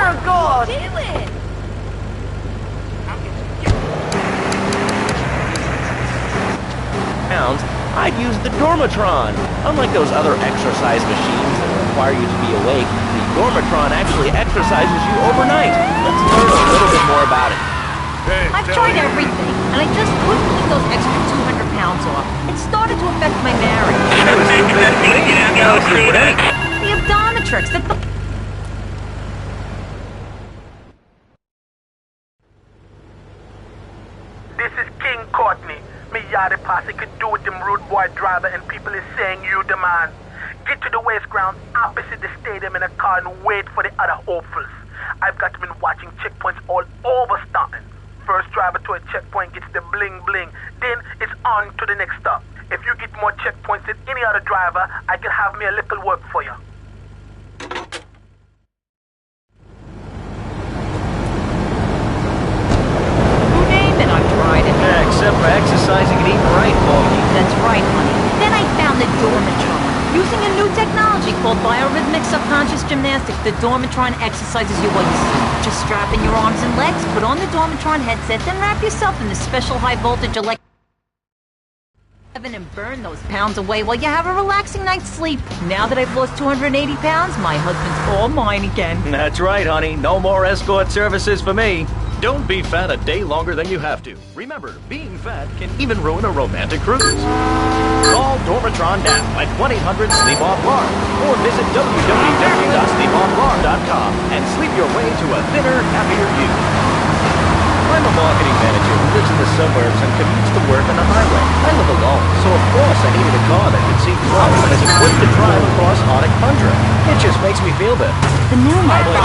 Dear God! Do it! I'd use the Dormatron. Unlike those other exercise machines that require you to be awake, the Dormatron actually exercises you overnight. Let's learn a little bit more about it. I've tried everything, and I just couldn't keep those extra 200 pounds off. It started to affect my marriage. The Abdometrix, This is King Courtney. Me yada posse could do with them rude boy driver and people is saying you the man. Get to the waste ground opposite the stadium in a car and wait for the other hopefuls. I've got been watching checkpoints all over Staunton. First driver to a checkpoint gets the bling bling, then it's on to the next stop. If you get more checkpoints than any other driver, I can have me a little work for you. Except for exercising and eating right, Foggy. That's right, honey. Then I found the Dormatron. Using a new technology called biorhythmic subconscious gymnastics, the Dormatron exercises you while you sleep. Just strap in your arms and legs, put on the Dormatron headset, then wrap yourself in the special high-voltage electric and burn those pounds away while you have a relaxing night's sleep. Now that I've lost 280 pounds, my husband's all mine again. That's right, honey. No more escort services for me. Don't be fat a day longer than you have to. Remember, being fat can even ruin a romantic cruise. Call Dormatron now at 1-800-SLEEP-OFF-LAR or visit www.sleepofflar.com and sleep your way to a thinner, happier you. I'm a marketing manager who lives in the suburbs and commutes to work on the highway. I live alone, so of course I needed a car that could see clouds and is equipped to drive across Arctic tundra. It just makes me feel better. The new model is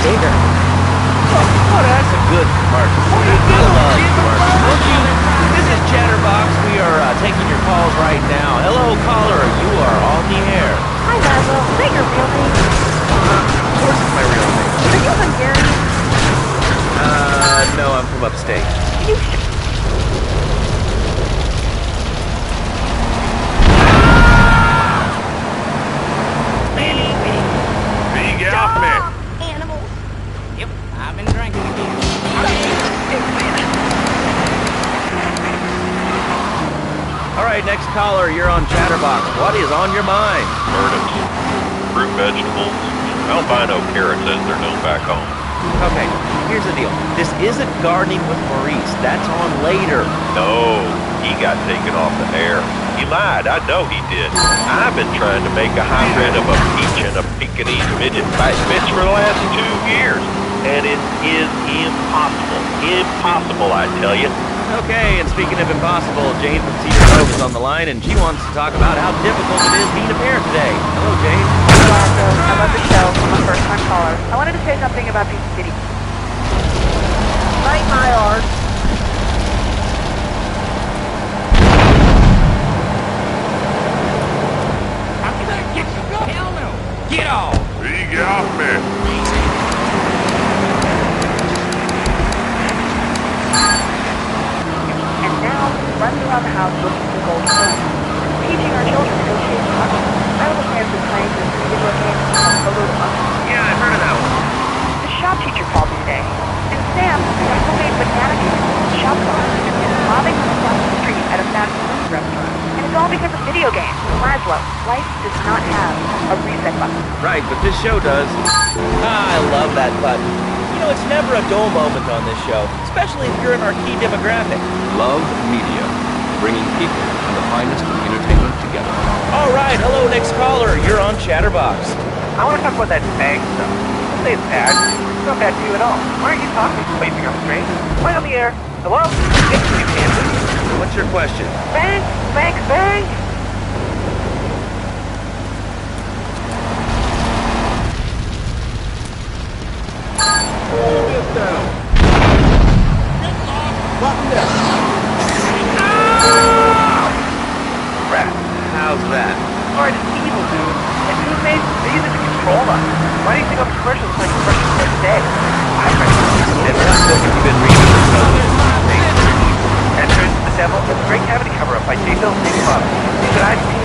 bigger. Oh, that's a good commercial. I love commercials. Don't you? This is Chatterbox. We are taking your calls right now. Hello, caller. You are on the air. Hi, Laszlo. Is that your real name? Of course it's my real name. Are you Hungarian? No, I'm from upstate. You Big off me. animals. Yep, I've been drinking again. All right, next caller. You're on Chatterbox. What is on your mind? Turnips, fruit vegetables, albino carrots as they're known back home. Okay, here's the deal. This isn't Gardening with Maurice. That's on later. No, he got taken off the air. He lied, I know he did. I've been trying to make a hybrid of a peach and a Pekingese midget fight bitch for the last 2 years. And it is impossible. Impossible, I tell you. Okay, and speaking of impossible, Jane from Cedar Grove is on the line, and she wants to talk about how difficult it is being a parent today. Hello, Jane. Laszlo, I love the show. I'm a first-time caller. I wanted to say something about these videos. Night, my art. Hell no! Get off! Big off me. And now, running around the house looking for gold coins. Teaching our children negotiation levels. I understand the claims that video games are a little much. Yeah, I've heard of that one. The shop teacher called me today. And Sam, a homemade banana cake, shop owner, is robbing across the street at a fast food restaurant. And it's all because of video games. Laszlo, life does not have a reset button. Right, but this show does. I love that button. You know, it's never a dull moment on this show, especially if you're in our key demographic. Love Media, bringing people and the finest of entertainment together. All right, hello, next caller. You're on Chatterbox. I want to talk about that bag stuff. Don't say it's bad. It's not bad to you at all. Why aren't you talking? Why you think I'm strange? Why on the air? Hello? It's you, Kansas. What's your question? Bang! Bang! Bang! Get down. Button down. Crap. How's that? Alright, it's evil, dude. And who made they use it to control us? Why do you think on commercials like commercials for today? And what book have you been reading? Entrance to the Devil, a great cavity cover-up by J. Bill Big Bob. You said I've seen,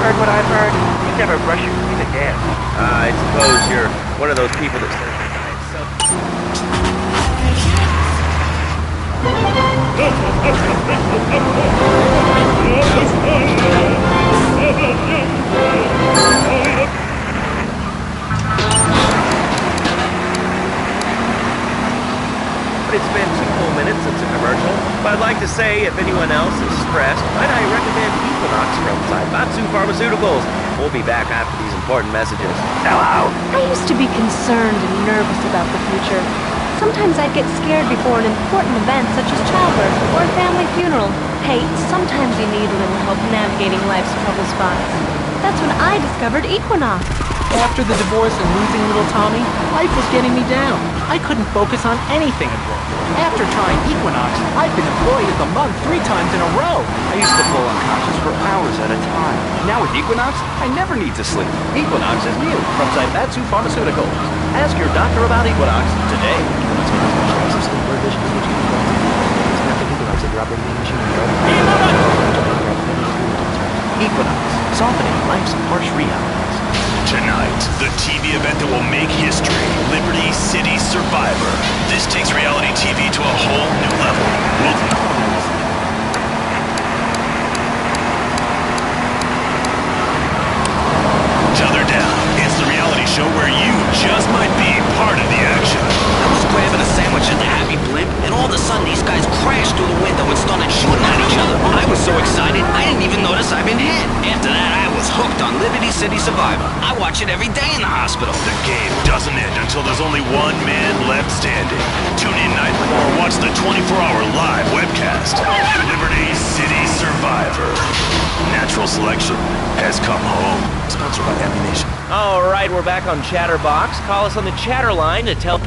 heard what I've heard. never rush your feet to gas. I suppose you're one of those people that says, but it's been 2 full minutes since a commercial. But I'd like to say, if anyone else is stressed, might I recommend Equinox from Zaibatsu Pharmaceuticals. We'll be back after these important messages. Hello. I used to be concerned and nervous about the future. Sometimes I'd get scared before an important event such as childbirth or a family funeral. Hey, sometimes you need a little help navigating life's trouble spots. That's when I discovered Equinox. After the divorce and losing little Tommy, life was getting me down. I couldn't focus on anything at work. After trying Equinox, I've been Employee of the Month 3 times in a row. I used to fall unconscious for hours at a time. Now with Equinox, I never need to sleep. Equinox is new from Zaibatsu Pharmaceuticals. Ask your doctor about Equinox today. Equinox, softening life's harsh realities. Tonight, the TV event that will make history, Liberty City Survivor. This takes reality TV to a whole new level. Tether down. It's the reality show where you just might be part of the action. I was grabbing a sandwich at the Happy Blimp, and all of a sudden these guys crashed through the window and started shooting at each other. I was so excited, I didn't even notice I'd been hit. After that, I was hooked on Liberty City Survivor. I watch it every day in the hospital. The game doesn't end until there's only one man left standing. Tune in nightly or watch the 24-hour live webcast. Liberty City Survivor. Natural selection has come home. Sponsored by Ammunition. all right, we're back on Chatterbox. Call us on the chatter line to tell...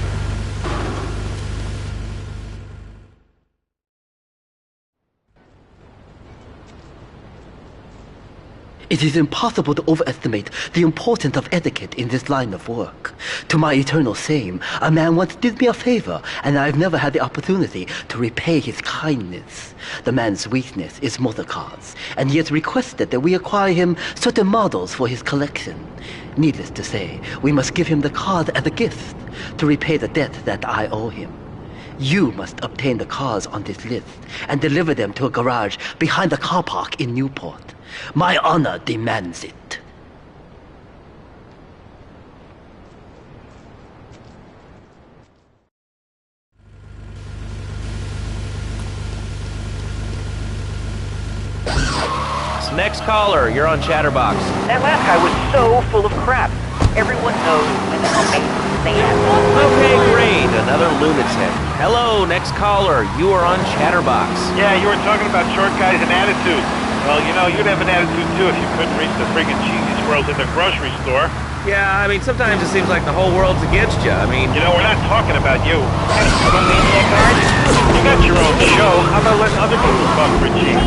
It is impossible to overestimate the importance of etiquette in this line of work. To my eternal shame, a man once did me a favor, and I've never had the opportunity to repay his kindness. The man's weakness is motor cars, and he has requested that we acquire him certain models for his collection. Needless to say, we must give him the cars as a gift to repay the debt that I owe him. You must obtain the cars on this list and deliver them to a garage behind the car park in Newport. My honor demands it. Next caller, you're on Chatterbox. That last guy was so full of crap. Everyone knows when to make Sam. Okay, great. Another lunatic. Hello, next caller. You are on Chatterbox. Yeah, you were talking about short guys and attitude. Well, you know, you'd have an attitude too if you couldn't reach the friggin' cheesy squirrels in the grocery store. Yeah, I mean, sometimes it seems like the whole world's against you. I mean... You know, we're not talking about you. Hey, maniac guard. You got your own show. How about letting other people talk for cheese?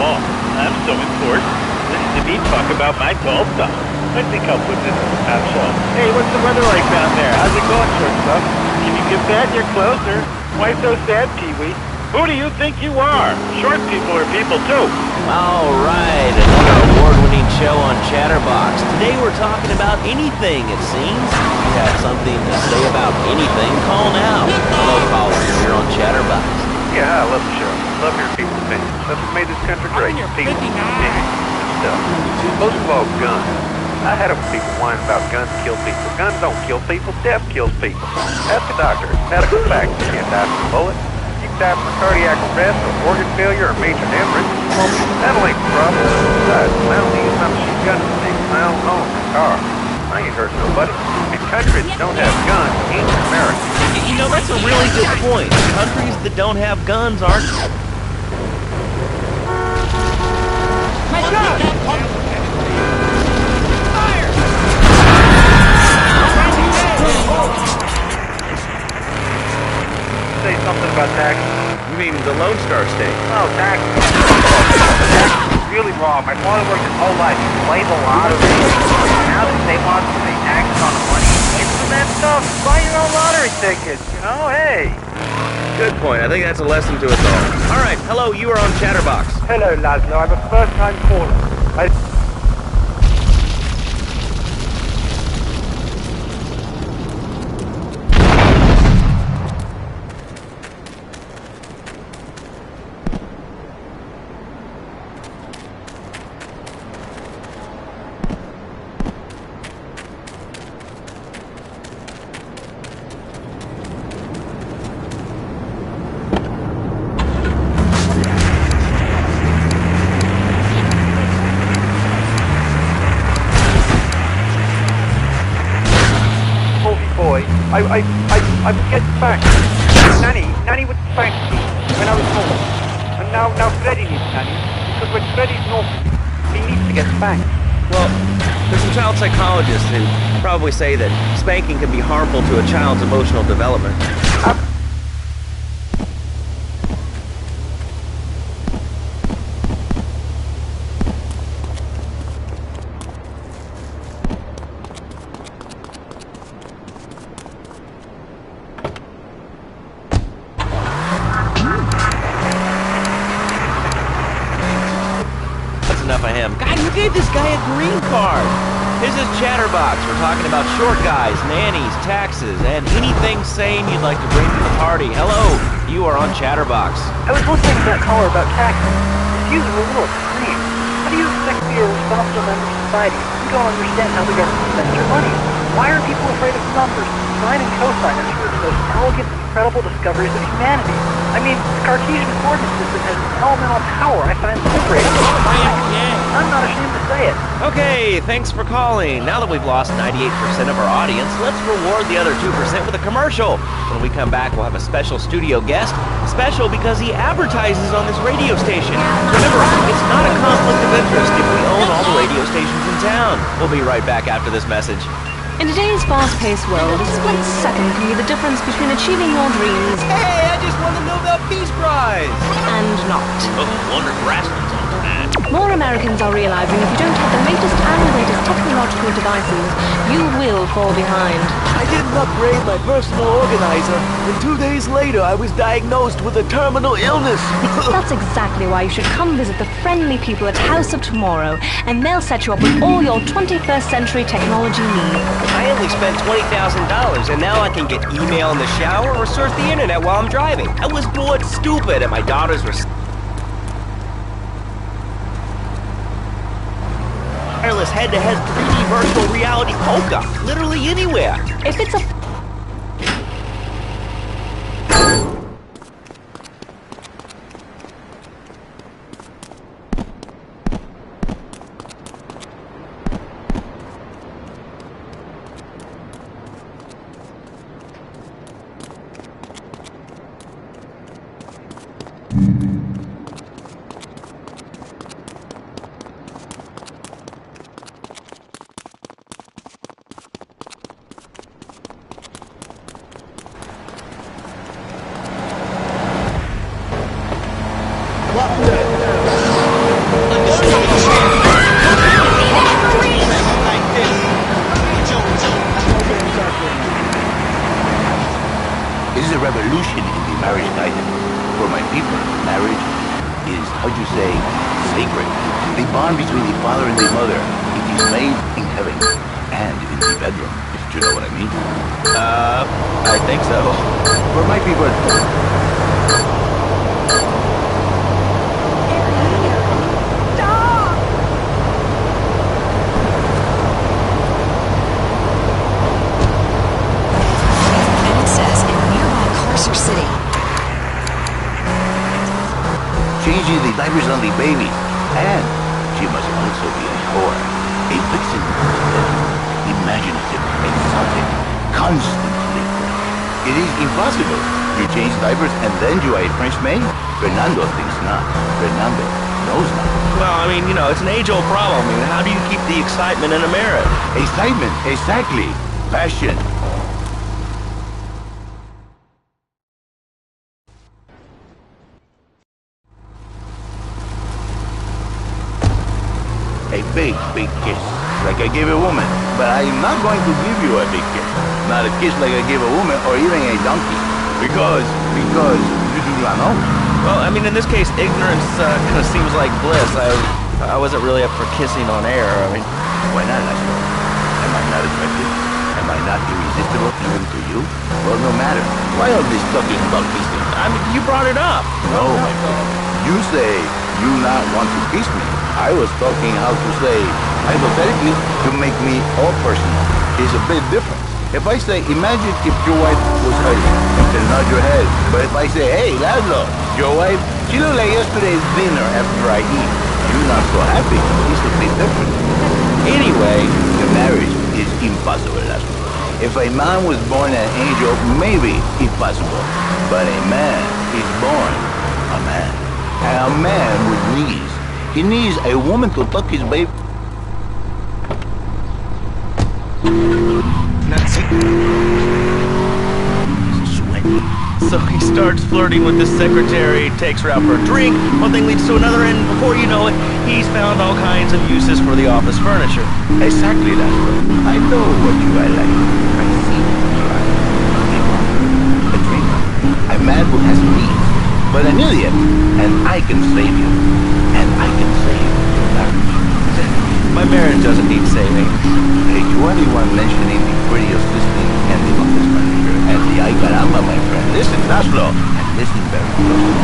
Oh, I'm so important. Listen to me talk about my tall stuff. I think I'll put this in the top shelf. Hey, what's the weather like down there? How's it going, shortstop? Can you get that? You're closer. Why so sad, Pee-wee? Who do you think you are? Short people are people, too. All right, another award-winning show on Chatterbox. Today we're talking about anything, it seems. If you have something to say about anything, call now. Hello, caller. You're on Chatterbox. Yeah, I love the show. Love hearing people's opinions. That's what made this country great. People, opinions, and stuff. Most of all, guns. I had them people whine about guns kill people. Guns don't kill people. Death kills people. Ask a doctor. Medical fact. You can't die from a bullet. You can die from a cardiac arrest or organ failure or major hemorrhage. That'll ain't the problem. Besides, I don't need some machine gun to take my own home in a car. I ain't hurt nobody. In countries that don't have guns ain't America. You know, that's a really good point. Countries that don't have guns aren't... My God! Say something about taxes. You mean the Lone Star State? Oh, taxes. Taxes is really wrong. My father worked his whole life. He played the lottery. Now that they want to pay taxes on the money you get from that stuff, buy your own lottery tickets. You know, hey. Good point. I think that's a lesson to us all. All right, hello, you are on Chatterbox. Hello, Laszlo. I'm a first-time caller. I would get spanked. Nanny would spank me when I was home. And now Freddy needs Nanny, because when Freddy's no, he needs to get spanked. Well, there's some child psychologists who probably say that spanking can be harmful to a child's emotional development. Enough of him. God, who gave this guy a green card? This is Chatterbox. We're talking about short guys, nannies, taxes, and anything sane you'd like to bring to the party. Hello, you are on Chatterbox. I was listening to that caller about taxes. His views are a little extreme. How do you expect to be a responsible member of society if you don't understand how the government spends your money? Why are people afraid of numbers? Sine and cosine are two of the most elegant, incredible discoveries of humanity. I mean, the Cartesian coordinate system has elemental power. I find it liberating. I'm not ashamed to say it. Okay, thanks for calling. Now that we've lost 98% of our audience, let's reward the other 2% with a commercial. When we come back, we'll have a special studio guest. Special because he advertises on this radio station. Remember, it's not a conflict of interest if we own all the radio stations in town. We'll be right back after this message. In today's fast-paced world, a split second can be the difference between achieving your dreams... Hey, I just won the Nobel Peace Prize! ...and not. Oh, wonder Grassland's on that. More Americans are realizing if you don't have the latest and greatest technological devices, you will fall behind. I didn't upgrade my personal organizer, and 2 days later I was diagnosed with a terminal illness. That's exactly why you should come visit the friendly people at House of Tomorrow, and they'll set you up with all your 21st century technology needs. I only spent $20,000, and now I can get email in the shower or surf the internet while I'm driving. I was bored stupid at my daughter's wireless head-to-head 3D virtual reality polka, literally anywhere. If it's a... This is a revolution in the marriage guidance. For my people, marriage is, how'd you say, sacred. The bond between the father and the mother. It is made in heaven and in the bedroom, if you know what I mean. I think so. For my people... City. Changing the diapers on the baby. And she must also be a whore. A vixen. Imaginative, exotic, constantly fresh. It is impossible. You change diapers and then you are a French maid? Fernando thinks not. Fernando knows not. Well, I mean, you know, it's an age-old problem. I mean, how do you keep the excitement in a marriage? Excitement, exactly. Passion. A big, big kiss, like I gave a woman. But I'm not going to give you a big kiss. Not a kiss like I gave a woman or even a donkey. Because you do not know. Well, I mean, in this case, ignorance kind of seems like bliss. I I wasn't really up for kissing on air. I mean, Why not, Laszlo? Am I not attractive? Am I not irresistible even to you? Well, no matter. Why all this talking about kissing? I mean, you brought it up. No, my friend. You say you not want to kiss me. I was talking how to say, hypothetically, to make me all personal. It's a bit different. If I say, imagine if your wife was hurting, you can nod your head. But if I say, hey, Laszlo, your wife, she looked like yesterday's dinner after I eat. You're not so happy. It's a bit different. Anyway, the marriage is impossible, Laszlo. If a man was born an angel, maybe it's possible. But a man is born a man. And a man with needs. He needs a woman to tuck his baby. So he starts flirting with his secretary, takes her out for a drink, one thing leads to another, and before you know it, he's found all kinds of uses for the office furniture. Exactly, Laszlo. I know what you are like. I see what you are. A dreamer. A man who has needs. But an idiot. And I can save you. And I can save your marriage. My marriage doesn't need saving. Hey, you are the one mentioning the pretty assistant and the office manager and the ay caramba, my friend. Listen, Laszlo, and listen very closely.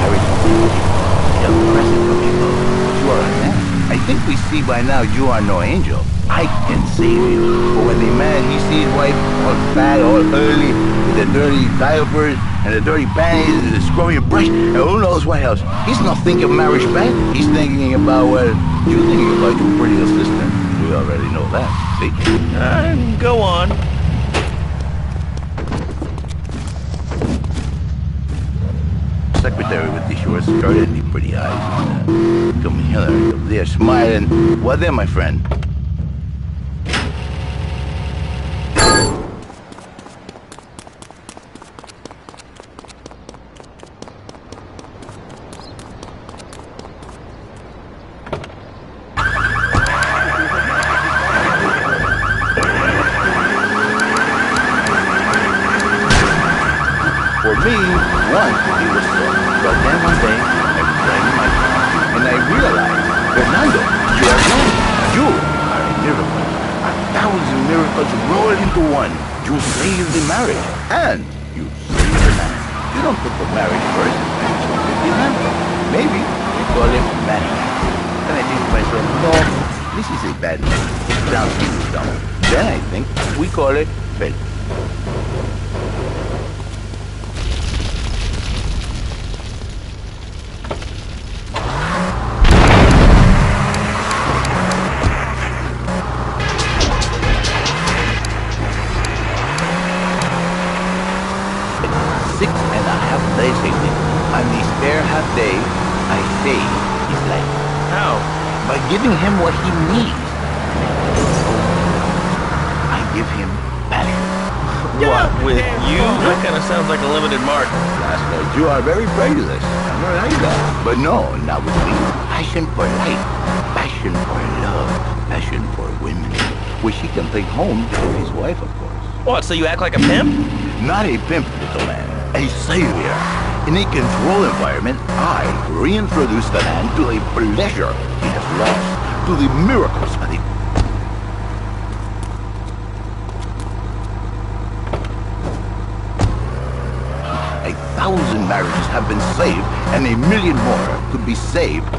Marriage is a present from above. You are a man. I think we see by now you are no angel. I can save you. But when the man, he sees wife all fat, all early, with the dirty diapers, and the dirty panties, and the scrubby brush, and who knows what else. He's not thinking marriage back. He's thinking about, well, you're thinking about your pretty assistant. We already know that, see? Go on. Secretary with the short skirt and the pretty eyes. Come here, they're smiling. What then, my friend? For me, once it was so. But then one day, I was driving my car, and I realized, Fernando, you are young. You are a miracle. 1,000 miracles rolled into one. You saved the marriage, and you saved the man. You don't put the marriage first, and you save the man. Maybe we call it marriage. Then I think to myself, no, this is a bad name. It sounds too dumb. Then I think we call it fate. Day, I save his life. How? By giving him what he needs. I give him passion. What, with you? That kind of sounds like a limited mark. Laszlo, you are very prejudiced. I'm not like that. But no, not with me. Passion for life. Passion for love. Passion for women. Which he can take home to his wife, of course. What, so you act like a pimp? Not a pimp, little man. A savior. In a controlled environment, I reintroduce the man to the pleasure he has lost, to the miracles of the... 1,000 marriages have been saved, and 1,000,000 more could be saved.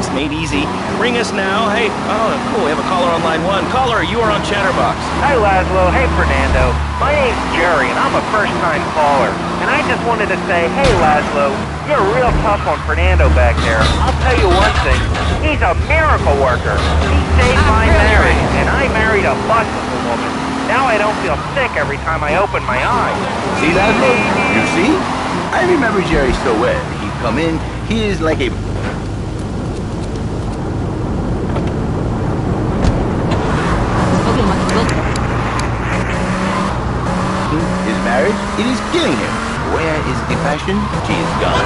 Made easy. Ring us now. Hey, oh, cool. We have a caller on line 1. Caller, you are on Chatterbox. Hi, Laszlo. Hey, Fernando. My name's Jerry, and I'm a first-time caller. And I just wanted to say, hey, Laszlo, you're real tough on Fernando back there. I'll tell you one thing. He's a miracle worker. He saved my marriage, and I married a bustable woman. Now I don't feel sick every time I open my eyes. See, Laszlo? You see? I remember Jerry so well. He'd come in. He is like a... His marriage, it is killing him. Where is the fashion? She is gone.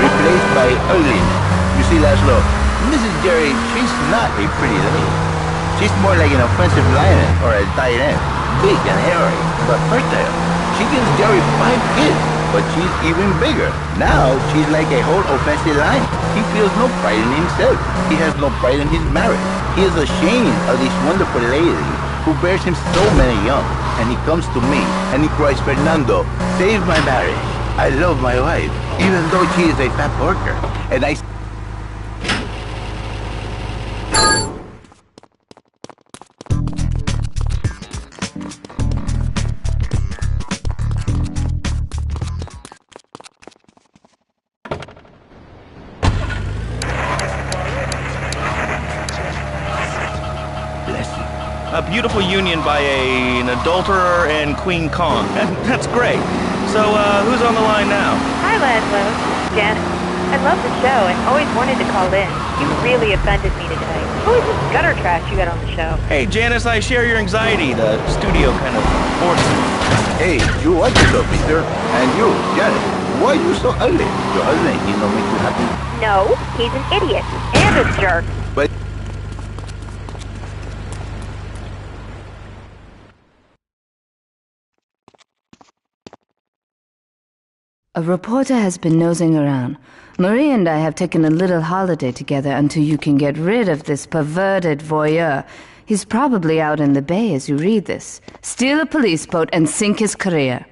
Replaced by Erling. You see, Laszlo, Mrs. Jerry, she's not a pretty lady. She's more like an offensive lion or a tight end. Big and hairy, but fertile. She gives Jerry 5 kids, but she's even bigger. Now, she's like a whole offensive lion. He feels no pride in himself. He has no pride in his marriage. He is ashamed of this wonderful lady who bears him so many young. And he comes to me and he cries, Fernando, save my marriage. I love my wife, even though she is a fat worker. And I... A beautiful union by an adulterer and Queen Kong. That's great. So, who's on the line now? Hi, Laszlo. Janet. I love the show and always wanted to call in. You really offended me today. Who is this gutter trash you got on the show? Hey, Janice, I share your anxiety. The studio kind of forced me. Hey, you watch yourself, mister. And you, Janet, why are you so ugly? Your husband, he don't make you happy? No, he's an idiot. And a jerk. But... A reporter has been nosing around. Marie and I have taken a little holiday together until you can get rid of this perverted voyeur. He's probably out in the bay as you read this. Steal a police boat and sink his career.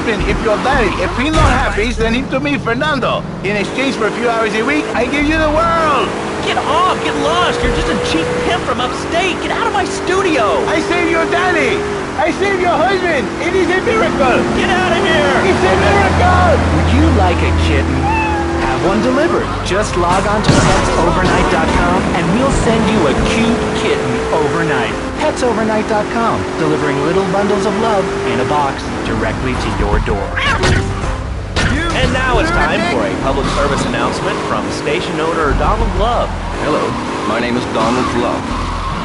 happen if your daddy, if he's not happy, send him to me, Fernando. In exchange for a few hours a week, I give you the world. Get off! Get lost! You're just a cheap pimp from upstate! Get out of my studio! I saved your daddy! I saved your husband! It is a miracle! Get out of here! It's a miracle! Would you like a kitten? Have one delivered. Just log on to petsovernight.com and we'll send you a cute kitten overnight. Petsovernight.com, delivering little bundles of love in a box directly to your door. And now it's time for a public service announcement from station owner Donald Love. Hello, my name is Donald Love.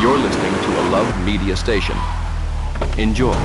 You're listening to a Love Media station. Enjoy.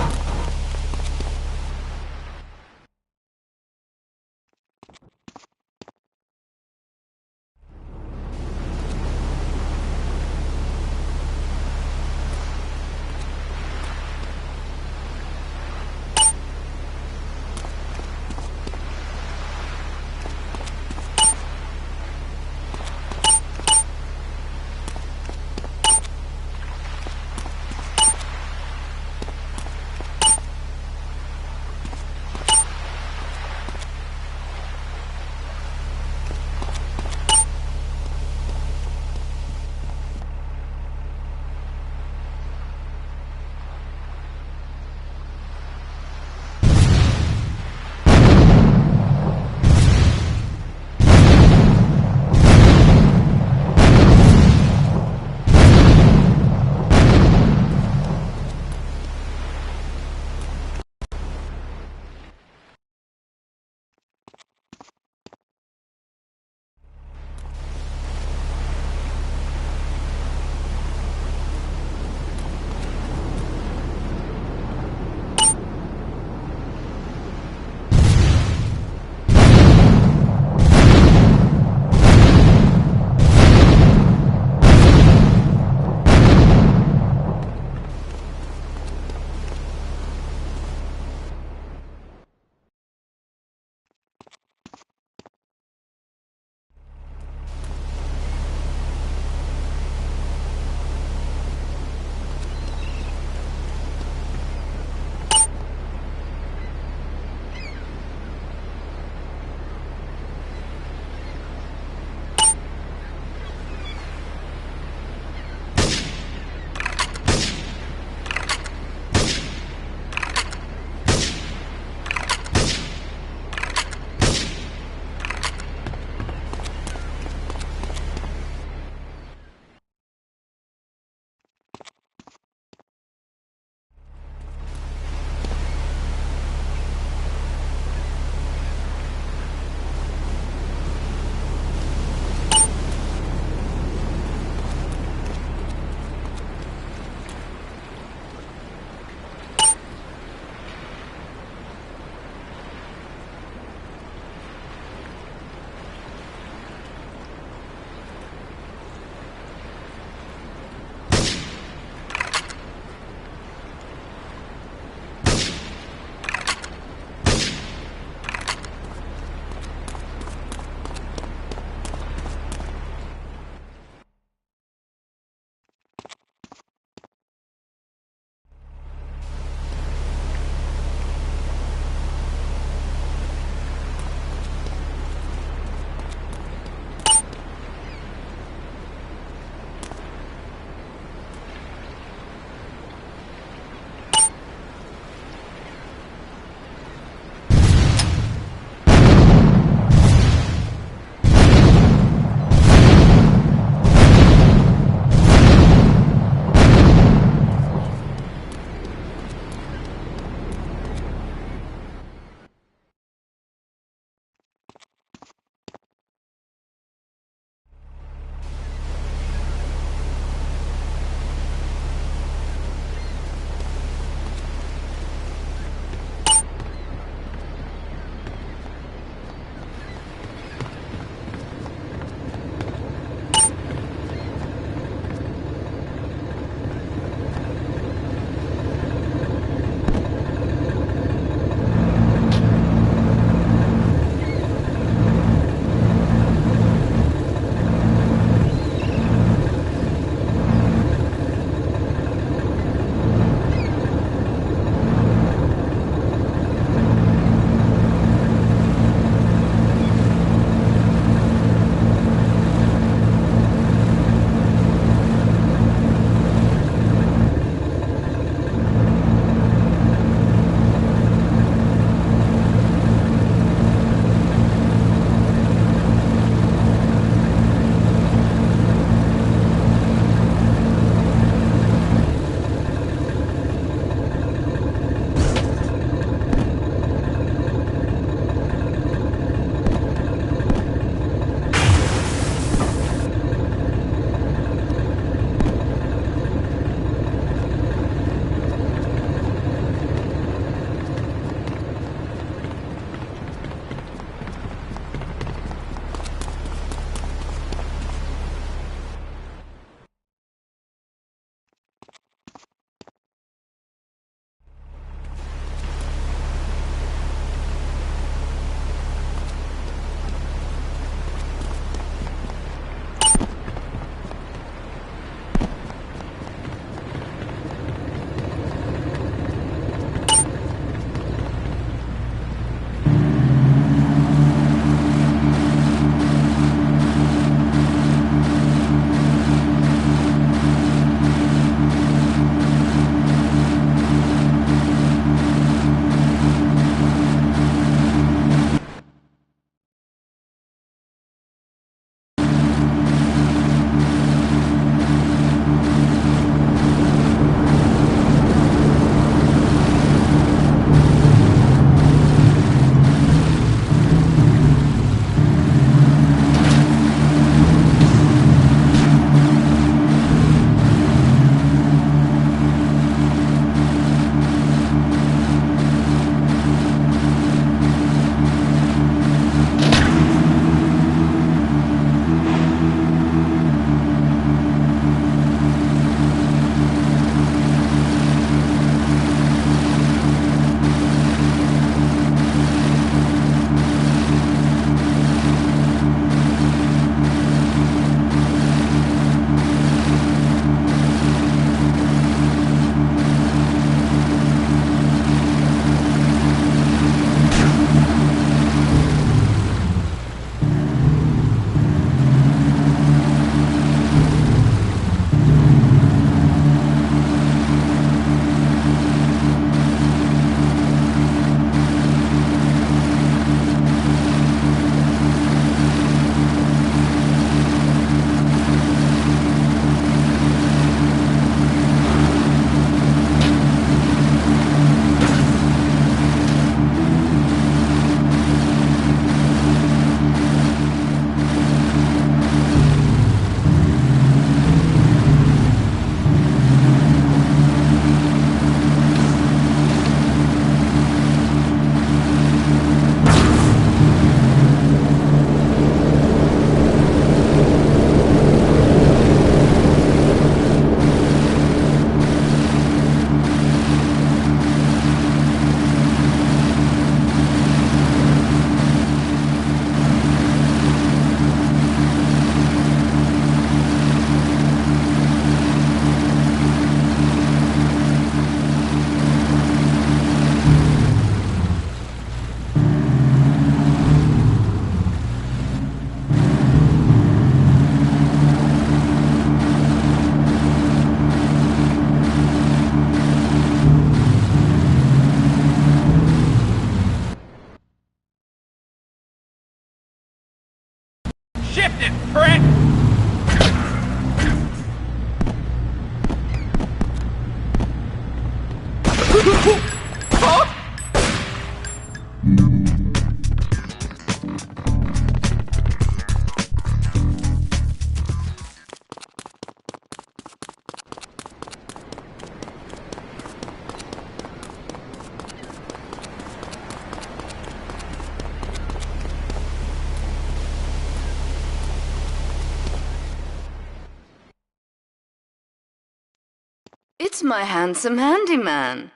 It's my handsome handyman.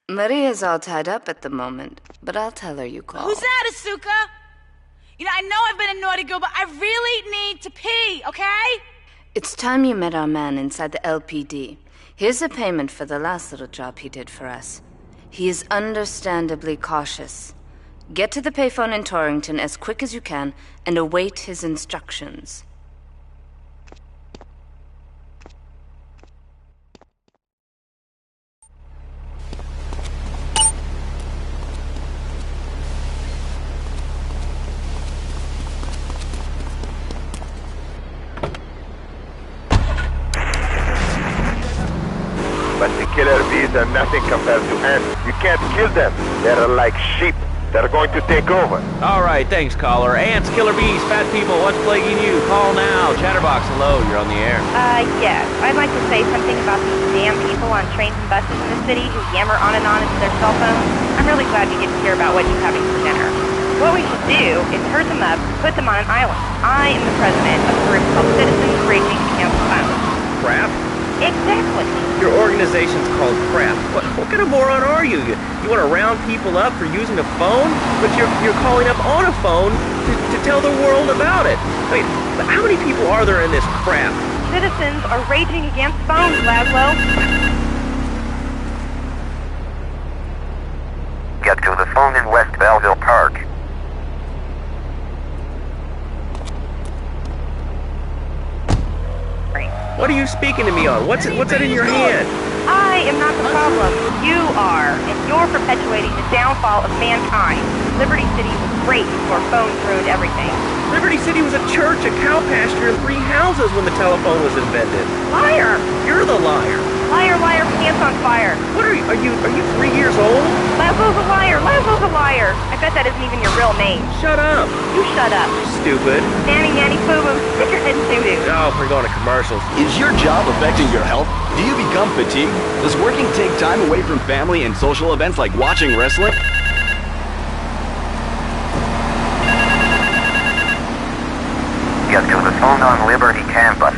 Maria's all tied up at the moment, but I'll tell her you called. Who's that, Asuka? You know, I know I've been a naughty girl, but I really need to pee, okay? It's time you met our man inside the LPD. Here's a payment for the last little job he did for us. He is understandably cautious. Get to the payphone in Torrington as quick as you can and await his instructions. But the killer bees are nothing compared to ants. You can't kill them. They're like sheep. They're going to take over. All right, thanks, caller. Ants, killer bees, fat people, what's plaguing you? Call now. Chatterbox, hello, you're on the air. Yes. I'd like to say something about these damn people on trains and buses in the city who yammer on and on into their cell phones. I'm really glad you get to hear about what you're having for dinner. What we should do is herd them up, put them on an island. I am the president of a group called Citizens Raging Against Phones. Crap? Exactly. Your organization's called Crap. What kind of moron are you? You want to round people up for using a phone? But you're calling up on a phone to tell the world about it. I mean, how many people are there in this crap? Citizens are raging against phones, Laszlo. Get to the phone in West Belleville Park. What are you speaking to me on? What's that in your hand? I am not the problem. You are, and you're perpetuating the downfall of mankind. Liberty City was great before phones ruined everything. Liberty City was a church, a cow pasture, and 3 houses when the telephone was invented. Liar! You're the liar. Liar, liar, pants on fire. What are you 3 years old? Laszlo's a liar, Laszlo's a liar. I bet that isn't even your real name. Shut up. You shut up. Stupid. Nanny, nanny, boo-boo, stick your head in doo-doo. Oh, we're going to commercials. Is your job affecting your health? Do you become fatigued? Does working take time away from family and social events like watching wrestling? Get to the phone on Liberty Campus.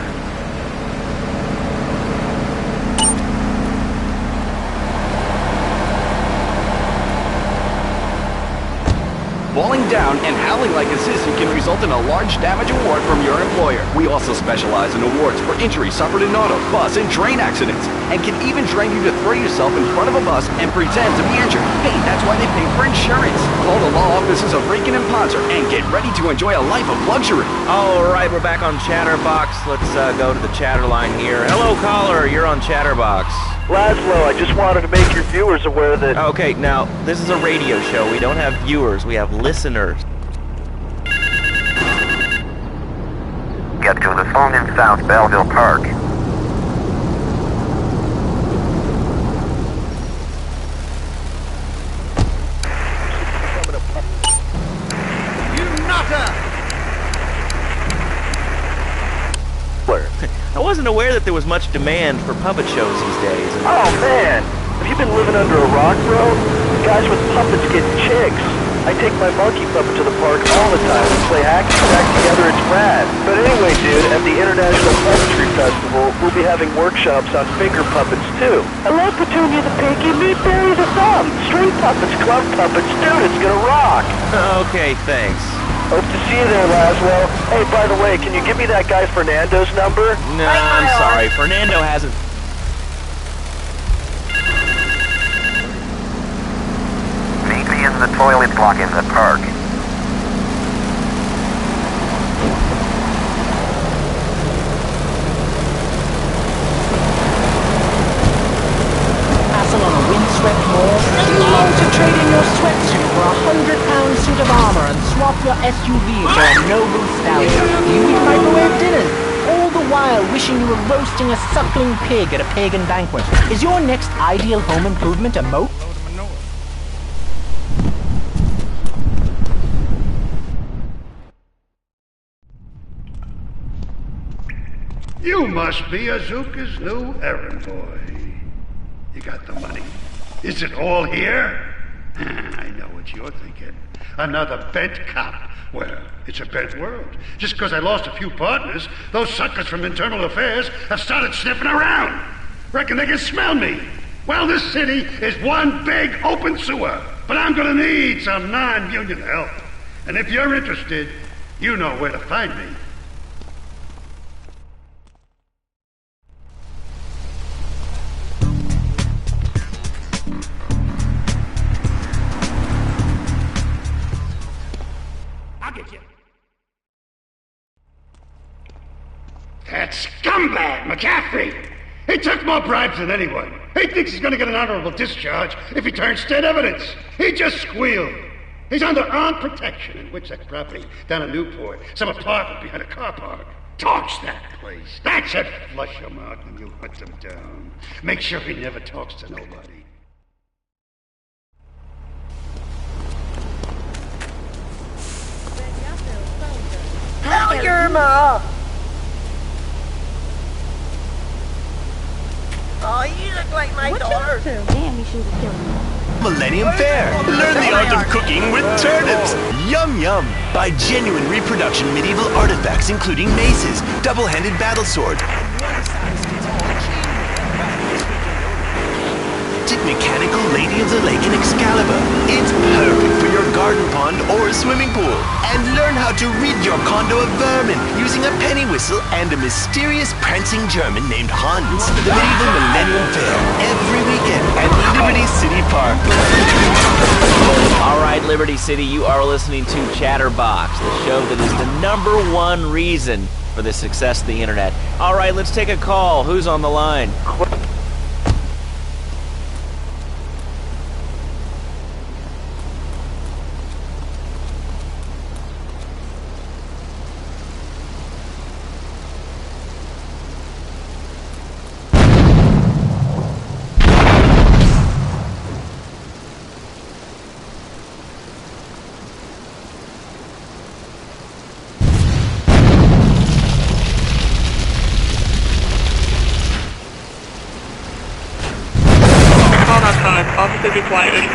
Falling down and howling like a sissy can result in a large damage award from your employer. We also specialize in awards for injuries suffered in auto, bus, and train accidents, and can even train you to throw yourself in front of a bus and pretend to be injured. Hey, that's why they pay for insurance. Call the law offices of Rankin and Ponzer and get ready to enjoy a life of luxury. All right, we're back on Chatterbox. Let's go to the chatter line here. Hello, caller. You're on Chatterbox. Laszlo, I just wanted to make your viewers aware that... Okay, now, this is a radio show. We don't have viewers. We have listeners. Get to the phone in South Belleville Park. You nutter! I wasn't aware that there was much demand for puppet shows these days. Oh, man! Have you been living under a rock, bro? Guys with puppets get chicks. I take my monkey puppet to the park all the time. We play hacky sack together, it's rad. But anyway, dude, at the International Puppetry Festival, we'll be having workshops on finger puppets, too. I love Petunia the Pinky, Meat Berry the Thumb. String puppets, glove puppets, dude, it's gonna rock! Okay, thanks. Hope to see you there, Laszlo. Hey, by the way, can you give me that guy Fernando's number? Nah, I'm sorry. Fernando hasn't... Meet me in the toilet block in the park. Castle on a windswept moor? Do you want to trade in your sweatsuit for a 100-pound suit of armor and swap your SUV for a noble stallion? Do you eat microwave dinners? All the while wishing you were roasting a suckling pig at a pagan banquet. Is your next ideal home improvement a moat? You must be Azuka's new errand boy. You got the money. Is it all here? I know what you're thinking. Another bent cop. Well, it's a bent world. Just because I lost a few partners, those suckers from Internal Affairs have started sniffing around. Reckon they can smell me. Well, this city is one big open sewer. But I'm gonna need some non-union help. And if you're interested, you know where to find me. I'll get you. That scumbag, McCaffrey! He took more bribes than anyone. He thinks he's gonna get an honorable discharge if he turns state evidence. He just squealed. He's under armed protection in Witchek property down in Newport. Some apartment behind a car park. Torch that place. That's it. Flush him out when you hunt him down. Make sure he never talks to nobody. Hell your ma! Oh, you look like my daughter. Damn, you should have killed me. Millennium Fair. Learn the art of cooking with turnips. Yum Yum. Buy genuine reproduction medieval artifacts including maces, double-handed battle sword, mechanical Lady of the Lake and Excalibur. It's perfect for your garden pond or swimming pool. And learn how to rid your condo of vermin using a penny whistle and a mysterious prancing German named Hans. The medieval Millennium Fair every weekend at Liberty City Park. All right, Liberty City, you are listening to Chatterbox, the show that is the #1 reason for the success of the internet. All right, let's take a call. Who's on the line? Officer required.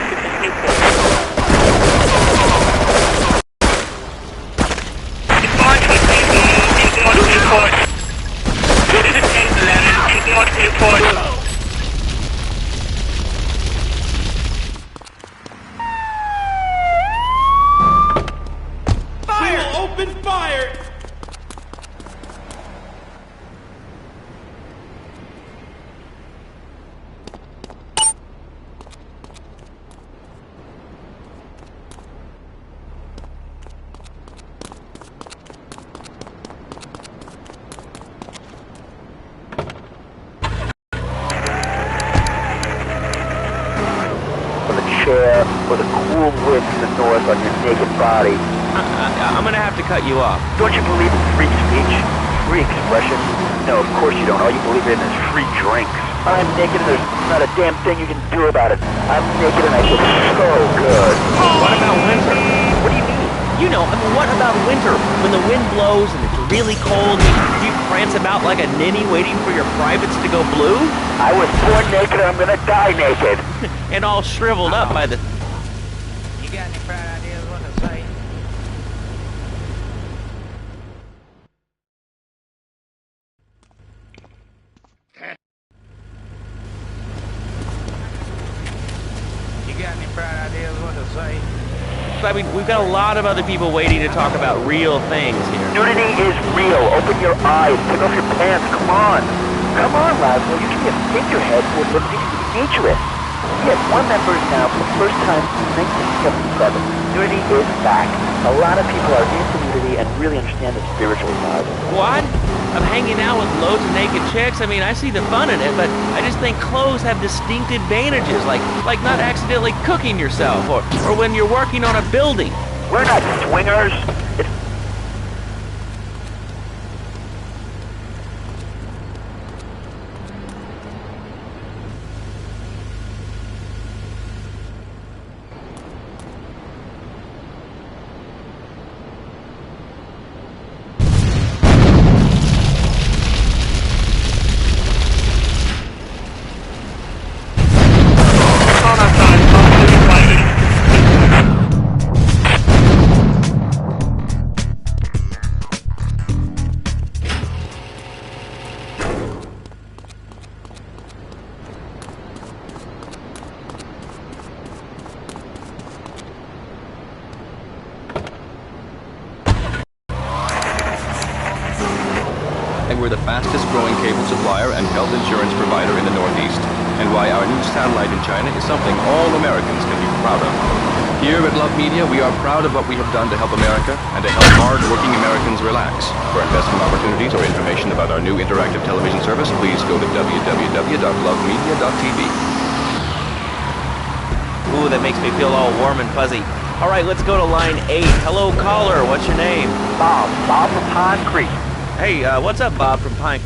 Fire! Open fire! Chair or the cool wind from the north on your naked body. I'm gonna have to cut you off. Don't you believe in free speech? Free expression? No, of course you don't. All you believe in is free drinks. I'm naked and there's not a damn thing you can do about it. I'm naked and I feel so good. What about winter? What do you mean? You know, I mean, what about winter? When the wind blows and it's really cold, do you prance about like a ninny waiting for your privates to go blue? I was born naked and I'm gonna die naked. And all shriveled up by the... You got any bright ideas what to say? You got any bright ideas what to say? I mean, we've got a lot of other people waiting to talk about real things here. Nudity is real. Open your eyes. Take off your pants. Come on. Come on, Laszlo. You can get figurehead for liberty to be dangerous. Yes, one member is now for the first time since 1977. Nudity is back. A lot of people are into nudity and really understand the spiritual side. What? I'm hanging out with loads of naked chicks. I mean, I see the fun in it, but I just think clothes have distinct advantages, like not accidentally cooking yourself, or when you're working on a building. We're not swingers. It's supplier and health insurance provider in the Northeast, and why our new satellite in China is something all Americans can be proud of. Here at Love Media, we are proud of what we have done to help America and to help hard-working Americans relax. For investment opportunities or information about our new interactive television service, please go to www.lovemedia.tv. Ooh, that makes me feel all warm and fuzzy. All right, let's go to line 8. Hello, caller. What's your name? Bob from Pine Creek. Hey, what's up, Bob from Pine?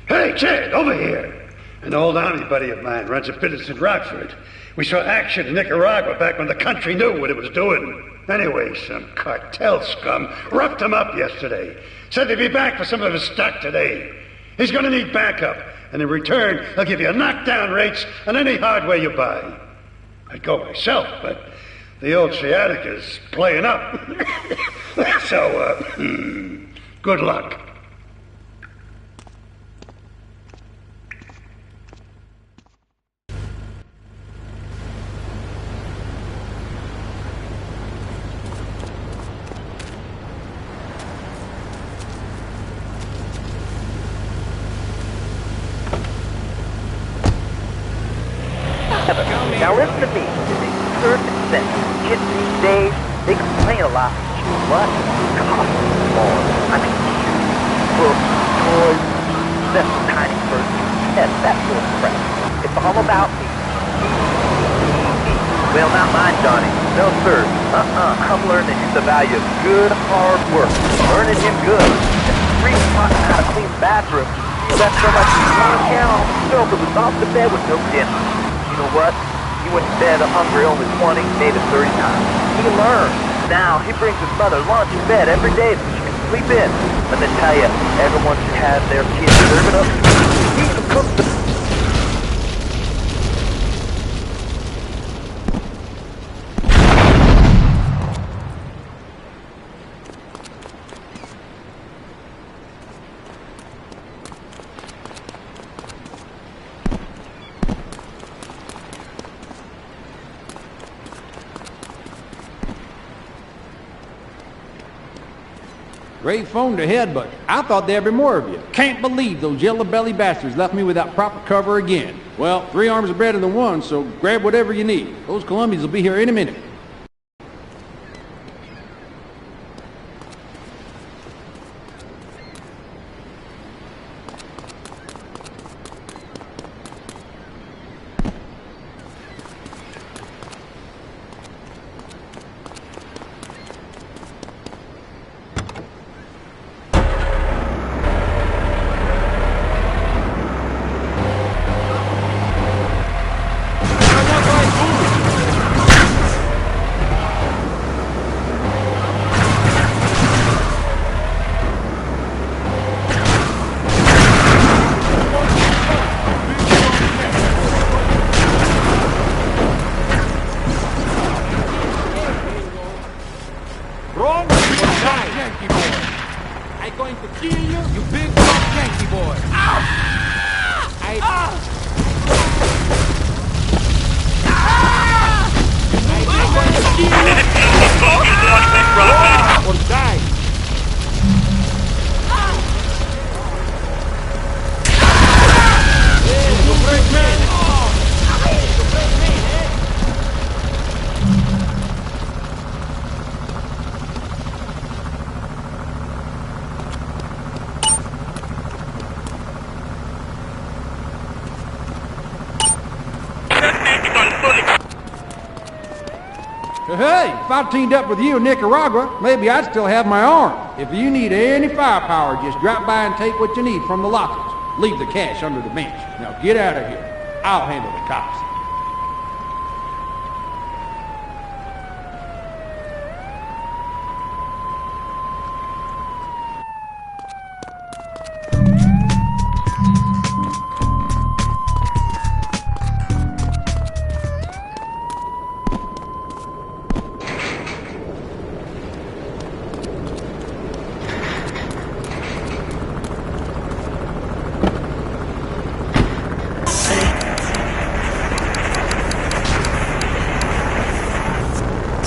Hey, kid, over here. An old army buddy of mine runs a business in Rockford. We saw action in Nicaragua back when the country knew what it was doing. Anyway, some cartel scum roughed him up yesterday. Said they'd be back for some of his stock today. He's gonna need backup, and in return, he'll give you knockdown rates on any hardware you buy. I'd go myself, but the old sciatica's playing up. So, good luck. Now listen to me. It's absurd and sensitive. Kids these days, they complain a lot. What? Cost more. I mean, books, toys, that's a tiny person. Yes, that sort of crap. It's all about me. Well, not mine, Johnny. No, sir. I'm learning the value of good, hard work. Learning him good. And free potting out a clean bathroom. That's so much one count. So it was off the bed with no dinner. You know what? He went to bed hungry only 20, maybe 30 times. He learned. Now, he brings his mother lunch in bed every day so she can sleep in. Let me tell you, everyone should have their kids serving up. He even cooks the... Great phone to head, but I thought there'd be more of you. Can't believe those yellow-belly bastards left me without proper cover again. Well, 3 arms are better than 1, so grab whatever you need. Those Colombians will be here any minute. Hey, if I teamed up with you in Nicaragua, maybe I'd still have my arm. If you need any firepower, just drop by and take what you need from the lockers. Leave the cash under the bench. Now get out of here. I'll handle the cops.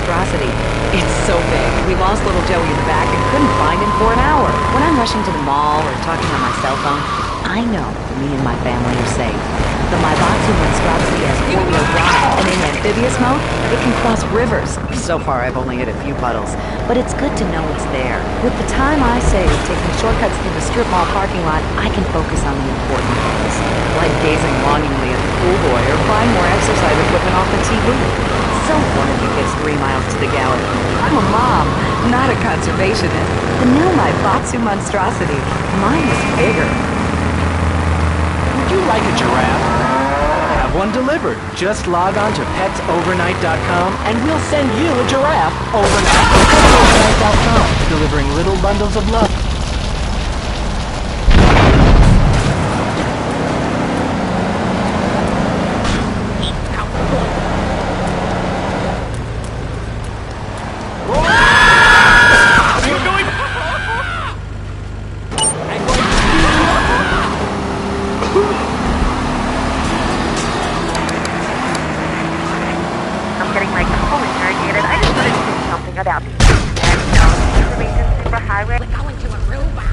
monstrosity. It's so big. We lost little Joey in the back and couldn't find him for an hour. When I'm rushing to the mall or talking on my cell phone, I know that me and my family are safe. The Maibatsu monstrosity has four-wheel drive, and in amphibious mode, it can cross rivers. So far, I've only hit a few puddles, but it's good to know it's there. With the time I save taking shortcuts through the strip mall parking lot, I can focus on the important things, like gazing longingly at the pool boy or buying more exercise equipment off the TV. So one of you gets 3 miles to the gallon. I'm a mom, not a conservationist. The new Maibatsu monstrosity. Mine is bigger. Would you like a giraffe? Have one delivered. Just log on to petsovernight.com and we'll send you a giraffe overnight. Petsovernight.com, delivering little bundles of love. I'm getting my colon irrigated. I just wanted to say something about the information superhighway. We're going to Aruba.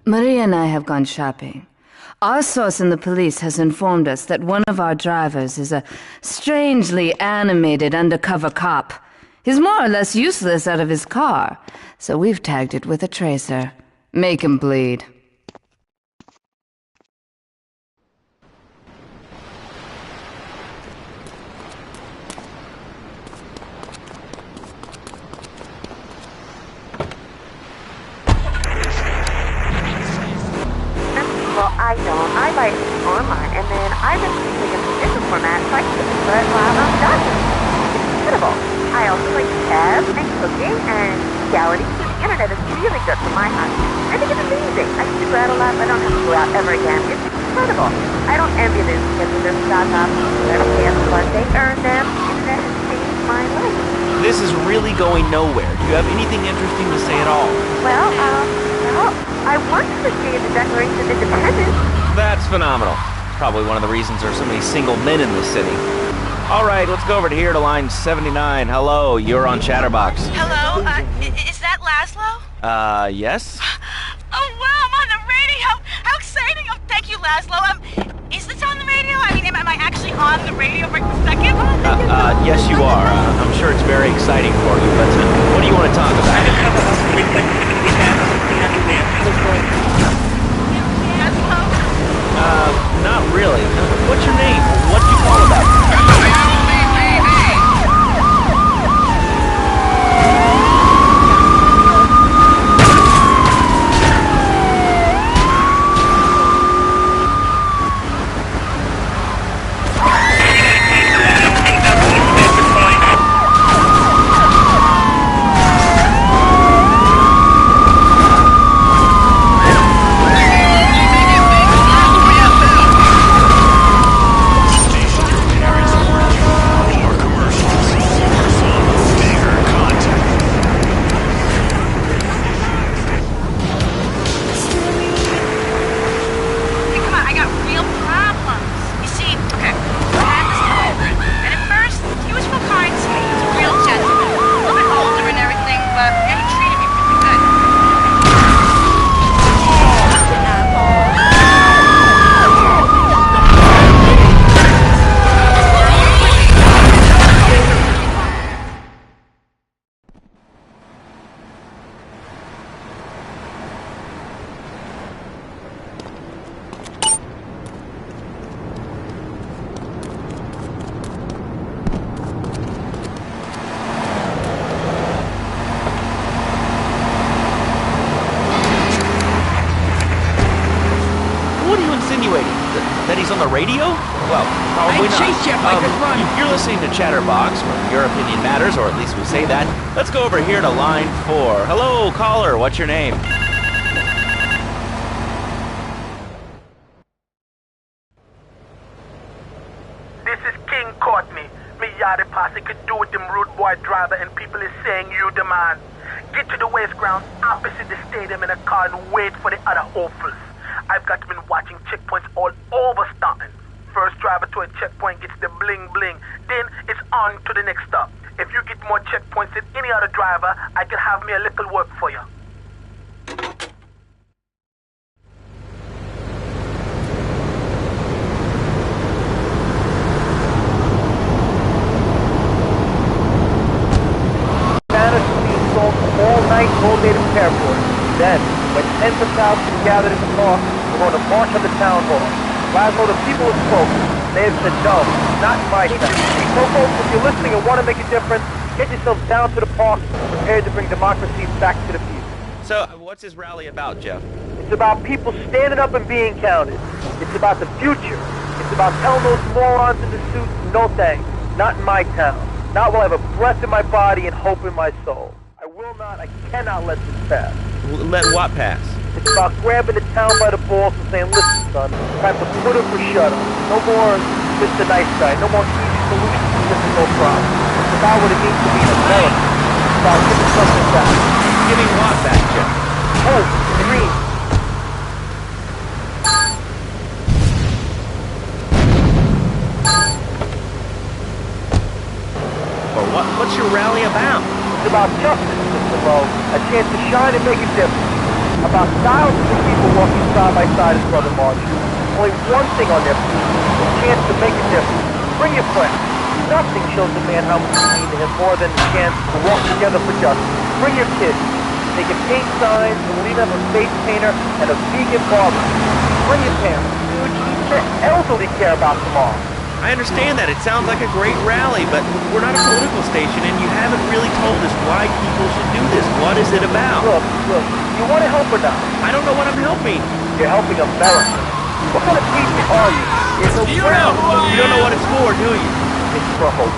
Maria and I have gone shopping. Our source in the police has informed us that one of our drivers is a strangely animated undercover cop. He's more or less useless out of his car, so we've tagged it with a tracer. Make him bleed. Well, I don't. I buy things online, and then I just click in the different format so I can put it while I'm done. It's incredible. I also like tabs and cooking and reality, so the internet is really good for my hunt. I think it's amazing. I used to go out a lot, but I don't have to go out ever again. It's incredible. I don't envy this because of their stock up. Every day of the month, they earn them. The internet has changed my life. This is really going nowhere. Do you have anything interesting to say at all? Well, I once received the Declaration of Independence. That's phenomenal. Probably one of the reasons there's so many single men in the city. All right, let's go over to here to line 79. Hello, you're on Chatterbox. Hello? Is that Laszlo? Yes? Oh, wow, I'm on the radio! How exciting! Oh, thank you, Laszlo. Is this on the radio? I mean, am I actually on the radio right this second? Yes, you are. I'm sure it's very exciting for you, but what do you want to talk about? Not really. What's your name? What'd you call about? That he's on the radio? Well, probably not. chased you if I could run. You're listening to Chatterbox, where your opinion matters, or at least we say that. Let's go over here to line 4. Hello, caller. What's your name? This is King Courtney. exotic posse could do with them rude boy driver and people is saying you the man. Get to the waste ground opposite the stadium in a car and wait for the other hopefuls. I've got been watching checkpoints all over Staunton. First driver to a checkpoint gets the bling bling, then it's on to the next stop. If you get more checkpoints than any other driver, I can have me a little work for you. All night, all day to prepare for it. Then, when tens of thousands gathered in the park, we're going to march on the town hall. Laszlo, the people have spoken. They have said no, not my town. So folks, if you're listening and want to make a difference, get yourselves down to the park, prepared to bring democracy back to the people. So, what's this rally about, Jeff? It's about people standing up and being counted. It's about the future. It's about telling those morons in the suits, no thanks, not in my town. Not while I have a breath in my body and hope in my soul. I cannot let this pass. Let what pass? It's about grabbing the town by the balls and saying, listen, son, time to put up or shut up. No more Mr. Nice Guy. No more easy solutions to difficult problems. It's about what it means to be an American. It's about giving something back. Giving what back, Jeff? Hope, dreams. Or what's your rally about? It's about justice, Mr. Lowe. A chance to shine and make a difference. About thousands of people walking side by side as Brother Marshall. Only one thing on their feet. A chance to make a difference. Bring your friends. Nothing shows a man how much you mean to him more than the chance to walk together for justice. Bring your kids. They can paint signs, and we'll even have a face painter and a vegan barber. Bring your parents. Dude, the elderly care about tomorrow. I understand that. It sounds like a great rally, but we're not a political station, and you haven't really told us why people should do this. What is it about? Look, you want to help or not? I don't know what I'm helping. You're helping America. What kind of people are you? You don't know what it's for, do you? It's for hope.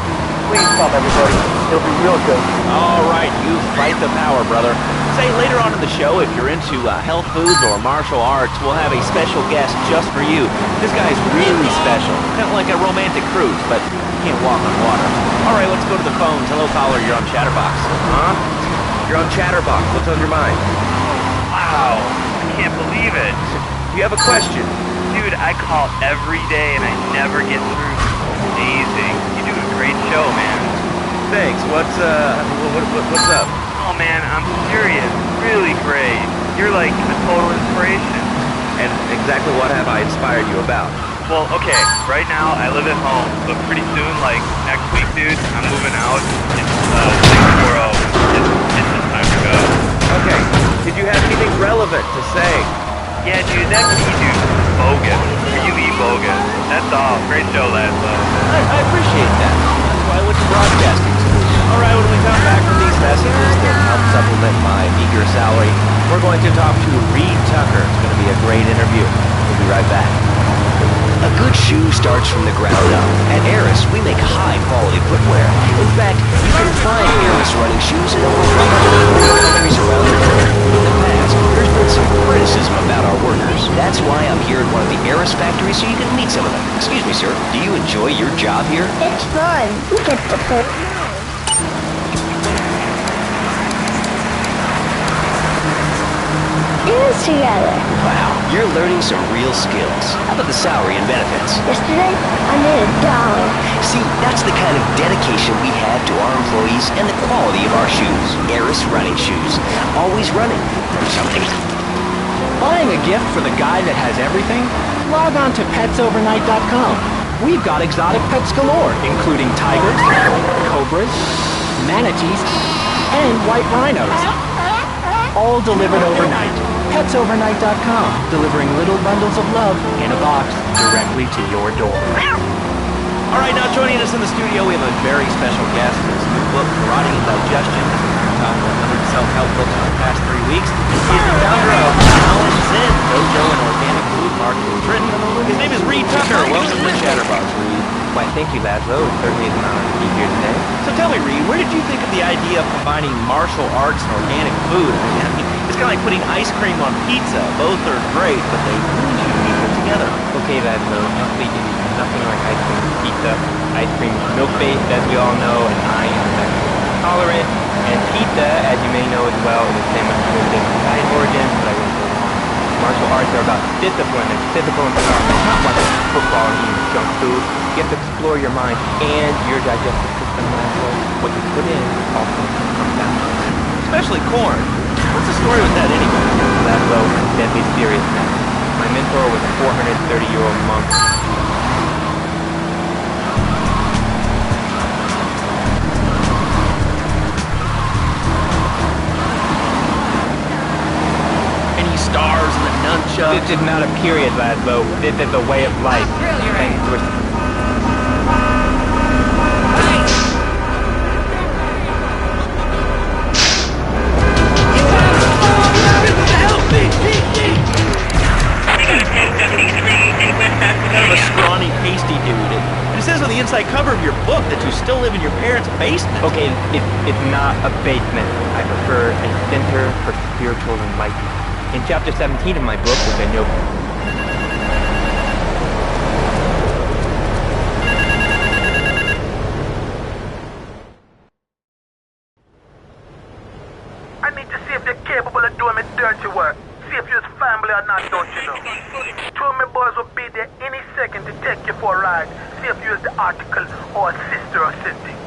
Please come, everybody. It'll be real good. All right, you fight the power, brother. Say, later on in the show, if you're into health foods or martial arts, we'll have a special guest just for you. This guy's really special. Kind of like a romantic cruise, but you can't walk on water. All right, let's go to the phones. Hello, caller. You're on Chatterbox. Huh? You're on Chatterbox. What's on your mind? Wow. I can't believe it. You have a question? Dude, I call every day and I never get through. Amazing. You do a great show, man. Thanks. What's up? Oh man, I'm serious. Really great. You're like a total inspiration. And exactly what have I inspired you about? Well, okay, right now I live at home, but pretty soon, like next week, dude, I'm moving out. It's 640. It's just time to go. Okay. Did you have anything relevant to say? Yeah, dude, that key dude is bogus. Really bogus. That's all. Great show, Laszlo. I appreciate that. That's why I went to broadcasting school. All right, when we come back from these messages that help supplement my meager salary, we're going to talk to Reed Tucker. It's going to be a great interview. We'll be right back. A good shoe starts from the ground up. At Eris, we make high-quality footwear. In fact, you can find Eris running shoes in over 180 countries around the world. In the past, there's been some criticism about our workers. That's why I'm here at one of the Eris factories so you can meet some of them. Excuse me, sir. Do you enjoy your job here? It's fun. We get to put hands together. Wow, you're learning some real skills. How about the salary and benefits? Yesterday, I made $1. See, that's the kind of dedication we have to our employees and the quality of our shoes. Eris running shoes. Always running from something. Buying a gift for the guy that has everything? Log on to petsovernight.com. We've got exotic pets galore, including tigers, cobras, manatees, and white rhinos. All delivered overnight. petsovernight.com, delivering little bundles of love in a box directly to your door. All right, now joining us in the studio, we have a very special guest. His new book, Karate and Digestion, has been top 100 self-help books in the past 3 weeks. He's the founder of Knowledge Zen, Dojo and Organic Food Marketing Britain. His name is Reed Tucker. Welcome to Chatterbox, Reed. Why, thank you, Laszlo. It certainly is an honor to be here today. So tell me, Reed, where did you think of the idea of combining martial arts and organic food? I mean, it's kind of like putting ice cream on pizza. Both are great, but they really should be put together. together. Okay, Laszlo, actually it is nothing like ice cream and pizza. Ice cream is milk-based, as we all know, and I am lactose intolerant. And pizza, as you may know as well, is a sandwich with different Italian origins, but I won't go on. Martial arts are about discipline and physical empowerment, not watching football and eating junk food. You have to explore your mind and your digestive system, Laszlo. What you put in also comes out. Especially corn. What's the story with that anyway? Laszlo, deadly serious now. My mentor was a 430-year-old monk. Any stars in the nunchucks? This is not a period, Laszlo. This is a way of life. Thanks to a Kind of a scrawny, pasty dude. And it says on the inside cover of your book that you still live in your parents' basement. Okay, it's not a basement. I prefer a center for spiritual enlightenment. In chapter 17 of my book, which I know... I need to see if they're capable of doing me dirty work. See if you're family or not, don't you know? Two of my boys will be there any second to take you for a ride. See if you're the article or a sister or something.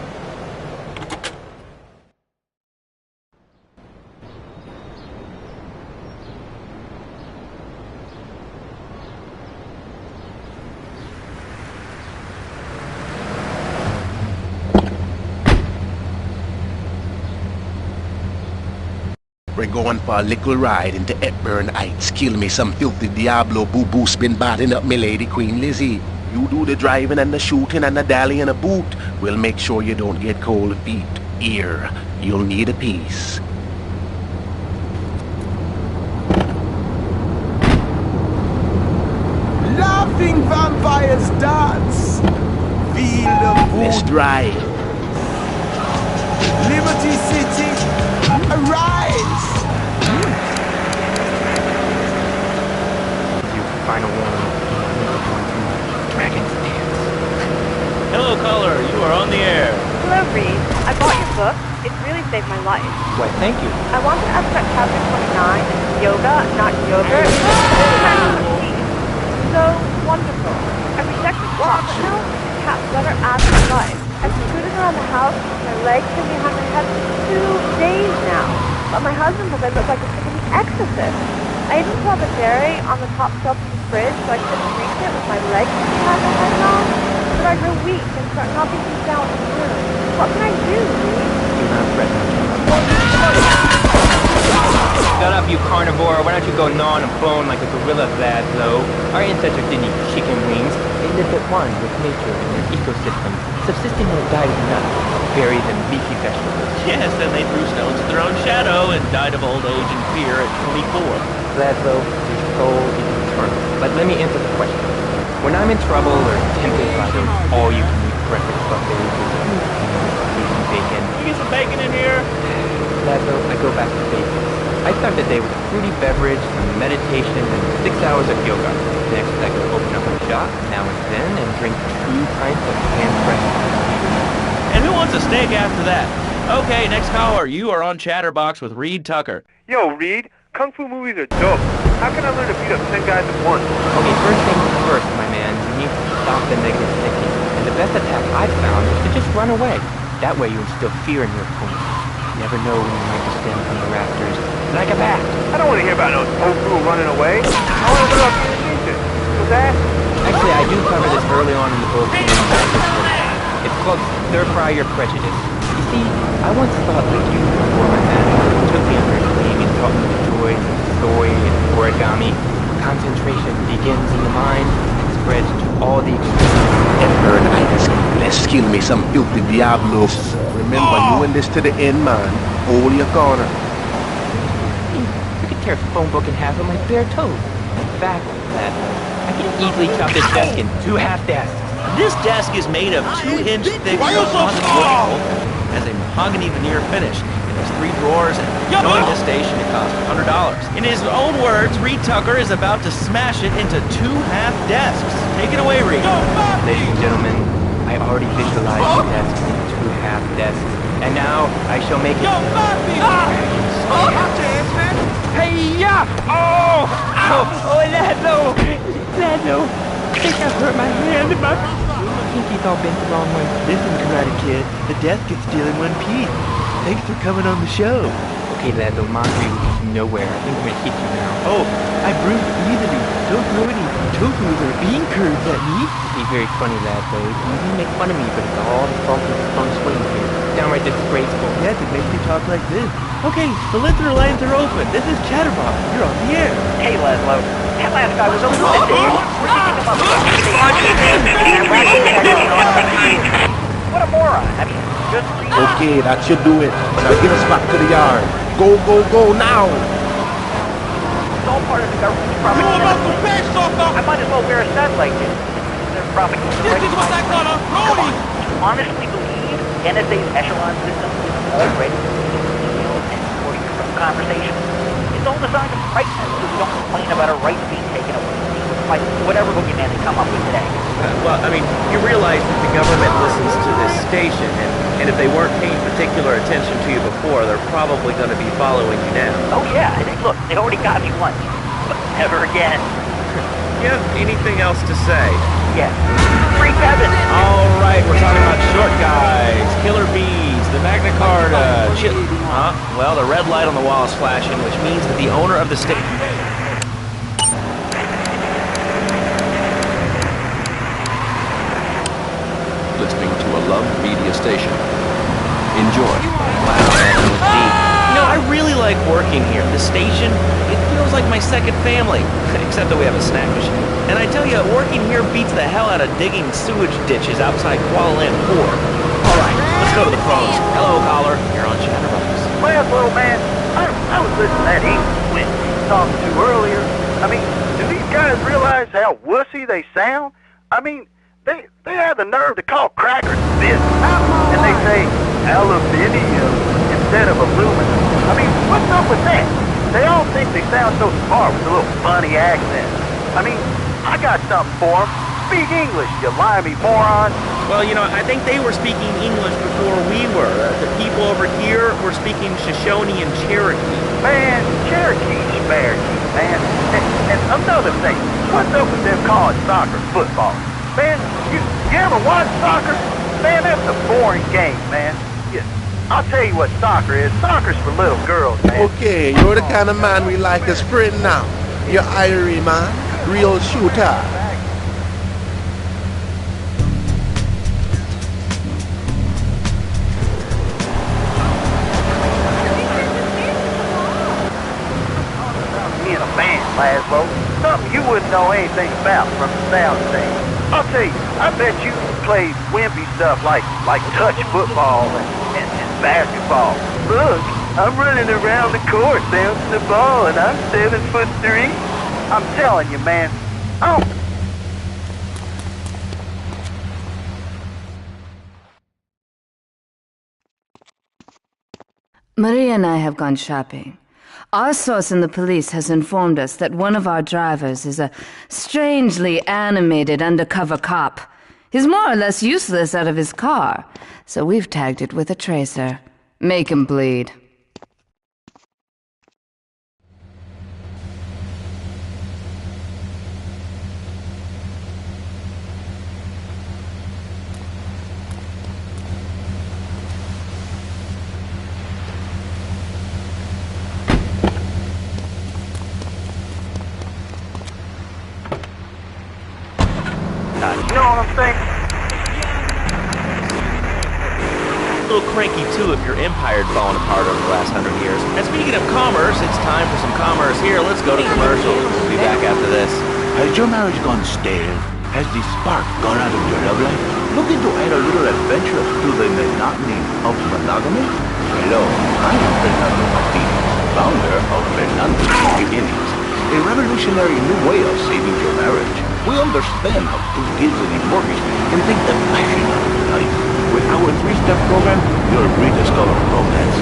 We're going for a little ride into Hepburn Heights. Kill me some filthy Diablo boo-boo's been batting up me lady Queen Lizzie. You do the driving and the shooting and the dally and a boot. We'll make sure you don't get cold feet. Here, you'll need a piece. Laughing vampires dance. Feel the mood. Let's drive. Liberty City, arise! Final warning. Dragon's Dance. Hello, caller. You are on the air. Hello, Reed. I bought your book. It really saved my life. Why, thank you. I wanted to ask about chapter 29, yoga, not yogurt. So wonderful. I rejected chocolate milk. Cat butter adds my life. I've scooted around the house with my legs and behind my head for 2 days now. But my husband says I look like a freaking exorcist. I even saw the dairy on the top shelf of the fridge so I couldn't reach it with my legs behind my head and all. But I grow weak and start knocking things down in the room. What can I do, Reed? Do not fret, my child. Shut up, you carnivore. Why don't you go gnaw on a bone like a gorilla, Laszlo? Our ancestors didn't eat chicken wings. They lived at one with nature and their ecosystem, subsisting on a diet of nuts, berries, and leafy vegetables. Yes, then they threw stones at their own shadow and died of old age and fear at 24. Laszlo, your soul is eternal. But let me answer the question. When I'm in trouble or tempted by those all-you-can-eat breakfast buffets with Asian bacon... You get some bacon in here? Laszlo, I go back to basics. I start the day with a fruity beverage, some meditation, and 6 hours of yoga. Next, I go open up a shop, now and then, and drink 2 pints of hand-pressed tea. And who wants a steak after that? Okay, next caller. You are on Chatterbox with Reed Tucker. Yo, Reed, Kung Fu movies are dope. How can I learn to beat up 10 guys at once? Okay, first things first, my man. You need to stop the negative thinking. And the best attack I've found is to just run away. That way you instill fear in your opponent. You never know when you might stand from the rafters. Like a bat. I don't want to hear about no tofu running away. I want to learn about communication. So that... Actually, I do cover this early on in the book. It's called Stir Fry Your Prejudice. You see, I once thought like you before my master took me under his wing and taught me the joys of soy and origami. Concentration begins in the mind and spreads to all the Hepburn Heights. Let's kill me some filthy Diablo. Remember, you in this to the end, man. Hold your corner. You could tear a phone book in half with my bare toes. In fact, I can easily chop this desk in 2 half desks. This desk is made of 2-inch thick composite wood has a mahogany veneer finish. It There's 3 drawers, and joining this station it costs $100. In his own words, Reed Tucker is about to smash it into 2 half desks. Take it away, Reed. Ladies and gentlemen, I already visualized the desk in 2 half desks, and now I shall make it. Hey, yeah! Oh! Ow! Oh, Laszlo! Laszlo! I think I hurt my hand. My pinky's all bent the wrong way. Listen, Karate Kid, the death gets deal in one piece. Thanks for coming on the show. Okay, Laszlo, Monty will get you nowhere. I think I'm gonna hit you now. Oh, I bruised easily. Don't throw any tofu's or bean curds at me. Be very funny, Laszlo. You make fun of me, but it's all the fault of the feng shui here. Downright disgraceful. Yes, it makes me talk like this. Okay, the listener lines are open. This is Chatterbox. You're on the air. Hey, Laszlo. That last guy was over there. What a moron. I mean, just read. Okay, that should do it. Now get us back to the yard. Go, go, go now! It's all part of the government's propaganda. I might as well wear a satellite dish. They're propaganda. This is what I call a roadie! You honestly believe NSA's echelon system is already emails and recording from conversations? It's all designed to frighten us so we don't complain about our rights being taken away. Like whatever boogeyman they come up with today. Well, I mean, you realize that the government listens to this station, and if they weren't paying particular attention to you before, they're probably going to be following you now. Oh yeah, look, they already got me once, but never again. Do you have anything else to say? Yes. Free Kevin! All right, we're talking about short guys, killer bees, the Magna Carta, well, the red light on the wall is flashing, which means that the owner of the station... Listening to a Love Media station. Enjoy. Wow, that was deep. You know, I really like working here. The station, it feels like my second family, except that we have a snack machine. And I tell you, working here beats the hell out of digging sewage ditches outside Kuala Lumpur. All right, let's go to the phones. Hello, caller. You're on Chatterbox. Well, little man, I was listening to that English when you were talking to earlier. I mean, do these guys realize how wussy they sound? I mean, they have the nerve to call crackers biscuits, and they say aluminium instead of aluminum. I mean, what's up with that? They all think they sound so smart with a little funny accent. I mean, I got something for them. Speak English, you limey moron. Well, you know, I think they were speaking English before we were. The people over here were speaking Shoshone and Cherokee. Man, Cherokee, man. And another thing, what's up with them calling soccer football? Man, you ever watch soccer? Man, that's a boring game, man. I'll tell you what soccer is. Soccer's for little girls, man. Okay, you're the kind of man we like to sprint now. You're Irie, man. Real shooter. Me and a band, Laszlo. Something you wouldn't know anything about from the sound thing. I'll tell you, I bet you play wimpy stuff like touch football and basketball. Look, I'm running around the court bouncing the ball and I'm 7'3". I'm telling you, man. Maria and I have gone shopping. Our source in the police has informed us that one of our drivers is a strangely animated undercover cop. He's more or less useless out of his car, so we've tagged it with a tracer. Make him bleed. You know what I'm saying? A little cranky too if your empire'd fallen apart over the last 100 years. And speaking of commerce, it's time for some commerce here. Let's go to commercial. We'll be back after this. Has your marriage gone stale? Has the spark gone out of your love life? Looking to add a little adventure to the monotony of monogamy? Hello, I am Fernando Martinez, founder of Fernando's Beginnings, a revolutionary new way of saving your marriage. We understand how 2 kids and a mortgage can take the passion out of life. With our 3-step program, you'll rediscover romance,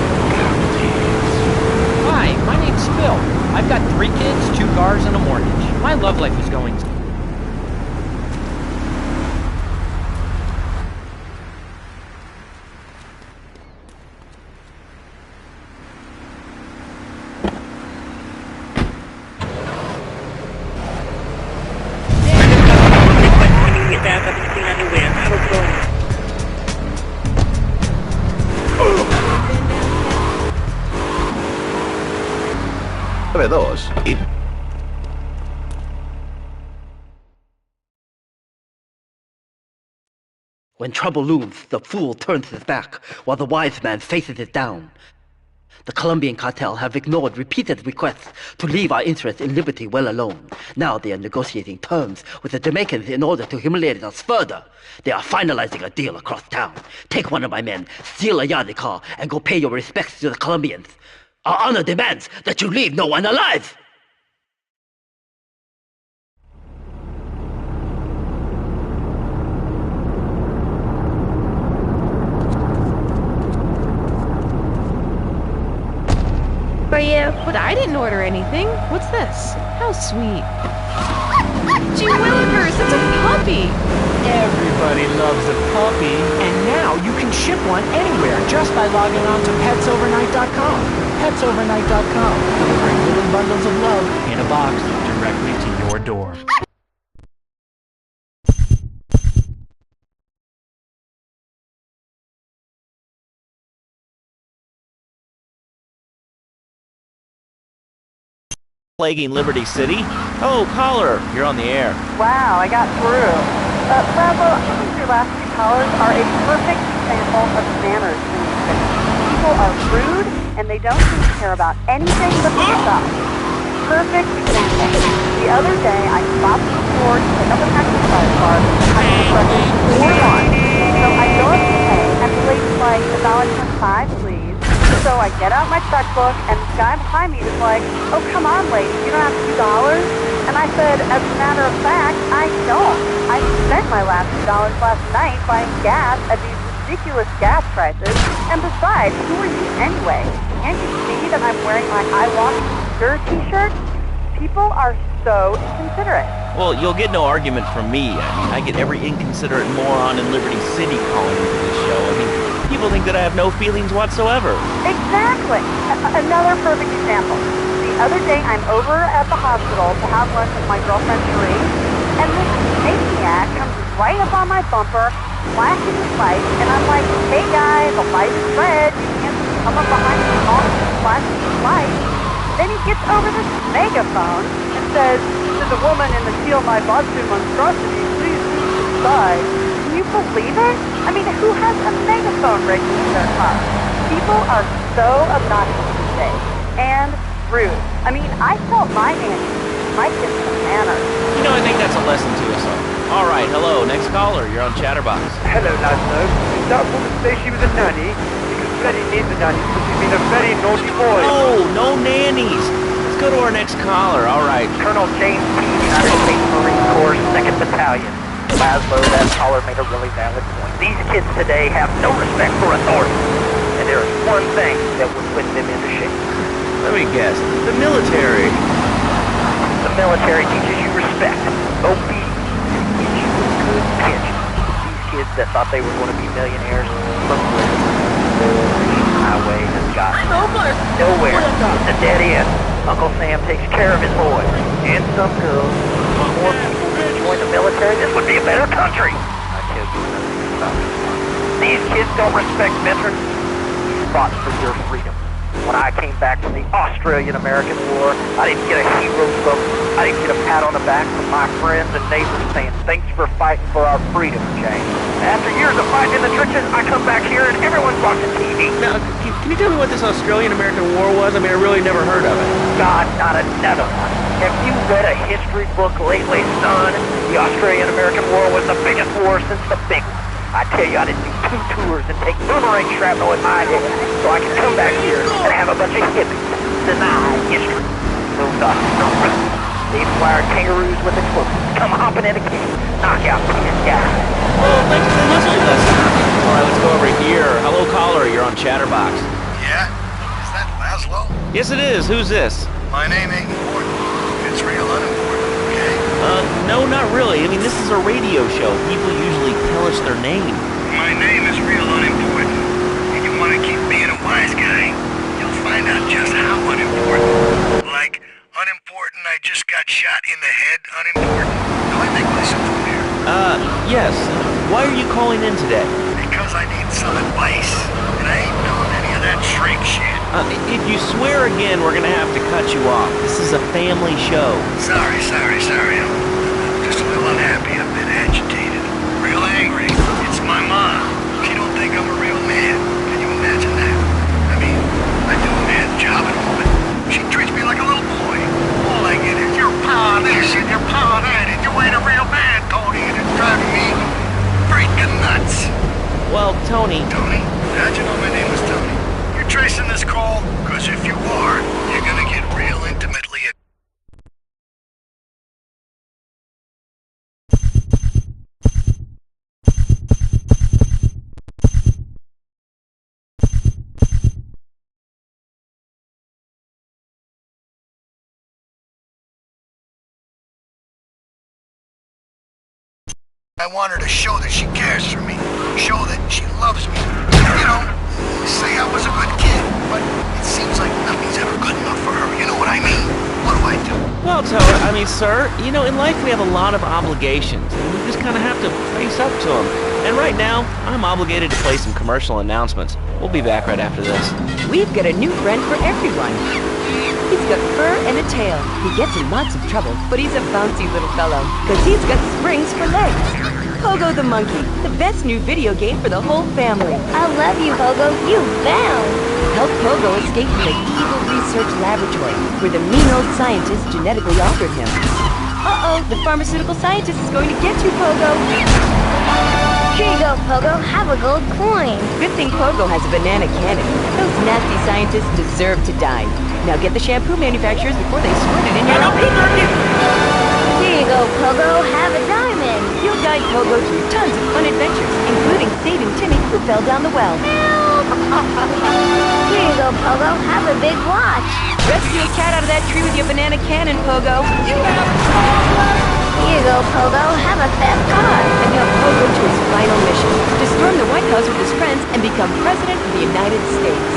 Hi, my name's Phil. I've got 3 kids, 2 cars, and a mortgage. My love life is going... Get back up and clean underwear. How's it going? When trouble looms, the fool turns his back, while the wise man faces it down. The Colombian cartel have ignored repeated requests to leave our interests in liberty well alone. Now they are negotiating terms with the Jamaicans in order to humiliate us further. They are finalizing a deal across town. Take one of my men, steal a Yardi car, and go pay your respects to the Colombians. Our honor demands that you leave no one alive! For you. But I didn't order anything. What's this? How sweet. Gee willikers, it's a puppy! Everybody loves a puppy. And now you can ship one anywhere just by logging on to petsovernight.com. Petsovernight.com, delivering little bundles of love in a box directly to your door. Plaguing Liberty City. Oh, caller, you're on the air. Wow, I got through. Bravo, I think your last 2 callers are a perfect example of manners in these cities. People are rude, and they don't seem to care about anything but themselves. Perfect example. The other day, I stopped at the store to pick up a pack of salad bars. I was directed $4. So I go up to pay, and the lady's like, $1.25, please. So I get out my checkbook, and the guy behind me is like, oh, come on, lady, you don't have $2? And I said, as a matter of fact, I don't. I spent my last $2 last night buying gas at these ridiculous gas prices. And besides, who are you anyway? Can't you see that I'm wearing my I Want Stir t-shirt? People are so inconsiderate. Well, you'll get no argument from me. I mean, I get every inconsiderate moron in Liberty City calling into this show. I mean, people think that I have no feelings whatsoever. Exactly. Another perfect example. The other day, I'm over at the hospital to have lunch with my girlfriend Cherie, and this maniac comes right up on my bumper, flashing his light, and I'm like, hey guy, the light is red, you can't come up behind me and all flashing his light. Then he gets over this megaphone and says, to the woman in the Seal My Boston monstrosity, please move to the side. Can you believe it? I mean, who has a megaphone ringing in their car? People are so obnoxious these days, and rude. I mean, I felt my nanny, my kids some manners. You know, I think that's a lesson to us all. All right, hello, next caller, you're on Chatterbox. Hello, Laszlo. Is that woman say she was a nanny? Because Freddie needs a nanny because he's been a very naughty boy. Oh, no nannies. Let's go to our next caller, all right. Colonel James P., United States Marine Corps, 2nd Battalion. Laszlo, that caller made a really valid point. These kids today have no respect for authority. And there is one thing that would put them into shape. Let me guess, the military. The military teaches you respect, obedience, and gives you a good pitch. These kids that thought they were going to be millionaires, look where the highway has gotten nowhere. It's a dead end. Uncle Sam takes care of his boys, and some girls. If more people would join the military, this would be a better country. I tell you another thing about this. These kids don't respect veterans. You fought for your freedom. When I came back from the Australian-American War, I didn't get a hero's look. I didn't get a pat on the back from my friends and neighbors saying, thanks for fighting for our freedom, James. After years of fighting in the trenches, I come back here and everyone's watching TV. Now, can you tell me what this Australian-American War was? I mean, I really never heard of it. God, not another one. Have you read a history book lately, son? The Australian-American War was the biggest war since the big one. I tell you, I didn't do 2 tours and take boomerang shrapnel in my head so I could come back here and have a bunch of hippies deny history. Those doctors, they acquired kangaroos with explosives, come hopping in a cage, knock out 10 guys. Well, thanks for the history lesson. All right, let's go over here. Hello, caller. You're on Chatterbox. Yeah? Is that Laszlo? Laszlo? Yes, it is. Who's this? My name ain't important. It's real unimportant, okay? No, not really. I mean, this is a radio show. People usually tell us their name. My name is real unimportant. And you want to keep being a wise guy, you'll find out just how unimportant. Like, unimportant, I just got shot in the head, unimportant. Do I make myself clear? Yes. Why are you calling in today? Because I need some advice, and I ain't doing any of that shrink shit. If you swear again, we're gonna have to cut you off. This is a family show. Sorry. I'm just a little unhappy, a bit agitated. Real angry. It's my mom. She don't think I'm a real man. Can you imagine that? I mean, I do a man's job at home, and she treats me like a little boy. All I get is your paw this and your paw that, and you ain't a real man, Tony, and it's driving me freaking nuts. Well, Tony... Tony? How'd you know my name was Tony? You're tracing this call? Because if you are, you're gonna get real intimately... I want her to show that she cares for me. Show that she loves me. You know, say I was a good kid, but it seems like nothing's ever good enough for her. You know what I mean? What do I do? Well, sir, you know, in life we have a lot of obligations, and we just kind of have to face up to them. And right now, I'm obligated to play some commercial announcements. We'll be back right after this. We've got a new friend for everyone. He's got fur and a tail. He gets in lots of trouble, but he's a bouncy little fellow, because he's got springs for legs. Pogo the Monkey, the best new video game for the whole family. I love you, Pogo. You found. Help Pogo escape from the evil research laboratory, where the mean old scientist genetically altered him. Uh-oh, the pharmaceutical scientist is going to get you, Pogo. Here you go, Pogo. Have a gold coin. Good thing Pogo has a banana cannon. Those nasty scientists deserve to die. Now get the shampoo manufacturers before they squirt it in your mouth. Here you go, Pogo. Have a diamond. You'll guide Pogo through tons of fun adventures, including saving Timmy, who fell down the well. Here you go, Pogo. Have a big watch. Rescue a cat out of that tree with your banana cannon, Pogo. You have a problem. Here you go, Pogo. Have a fast car. And help Pogo to his final mission, to storm the White House with his friends and become President of the United States.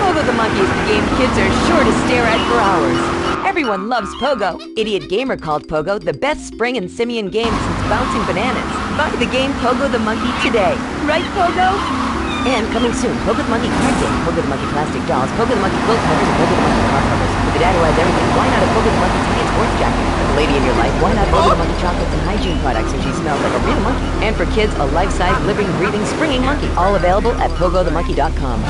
Pogo the Monkey is the game kids are sure to stare at for hours. Everyone loves Pogo. Idiot Gamer called Pogo the best spring and simian game since bouncing bananas. Buy the game Pogo the Monkey today. Right, Pogo? And coming soon, Pogo the Monkey card game, Pogo the Monkey plastic dolls, Pogo the Monkey quilt covers, and Pogo the Monkey car covers. For the dad who has everything, why not a Pogo the Monkey TV and sports jacket? For the lady in your life, why not Pogo the Monkey chocolates and hygiene products so she smells like a real monkey? And for kids, a life-size, living, breathing, springing monkey. All available at PogoTheMonkey.com.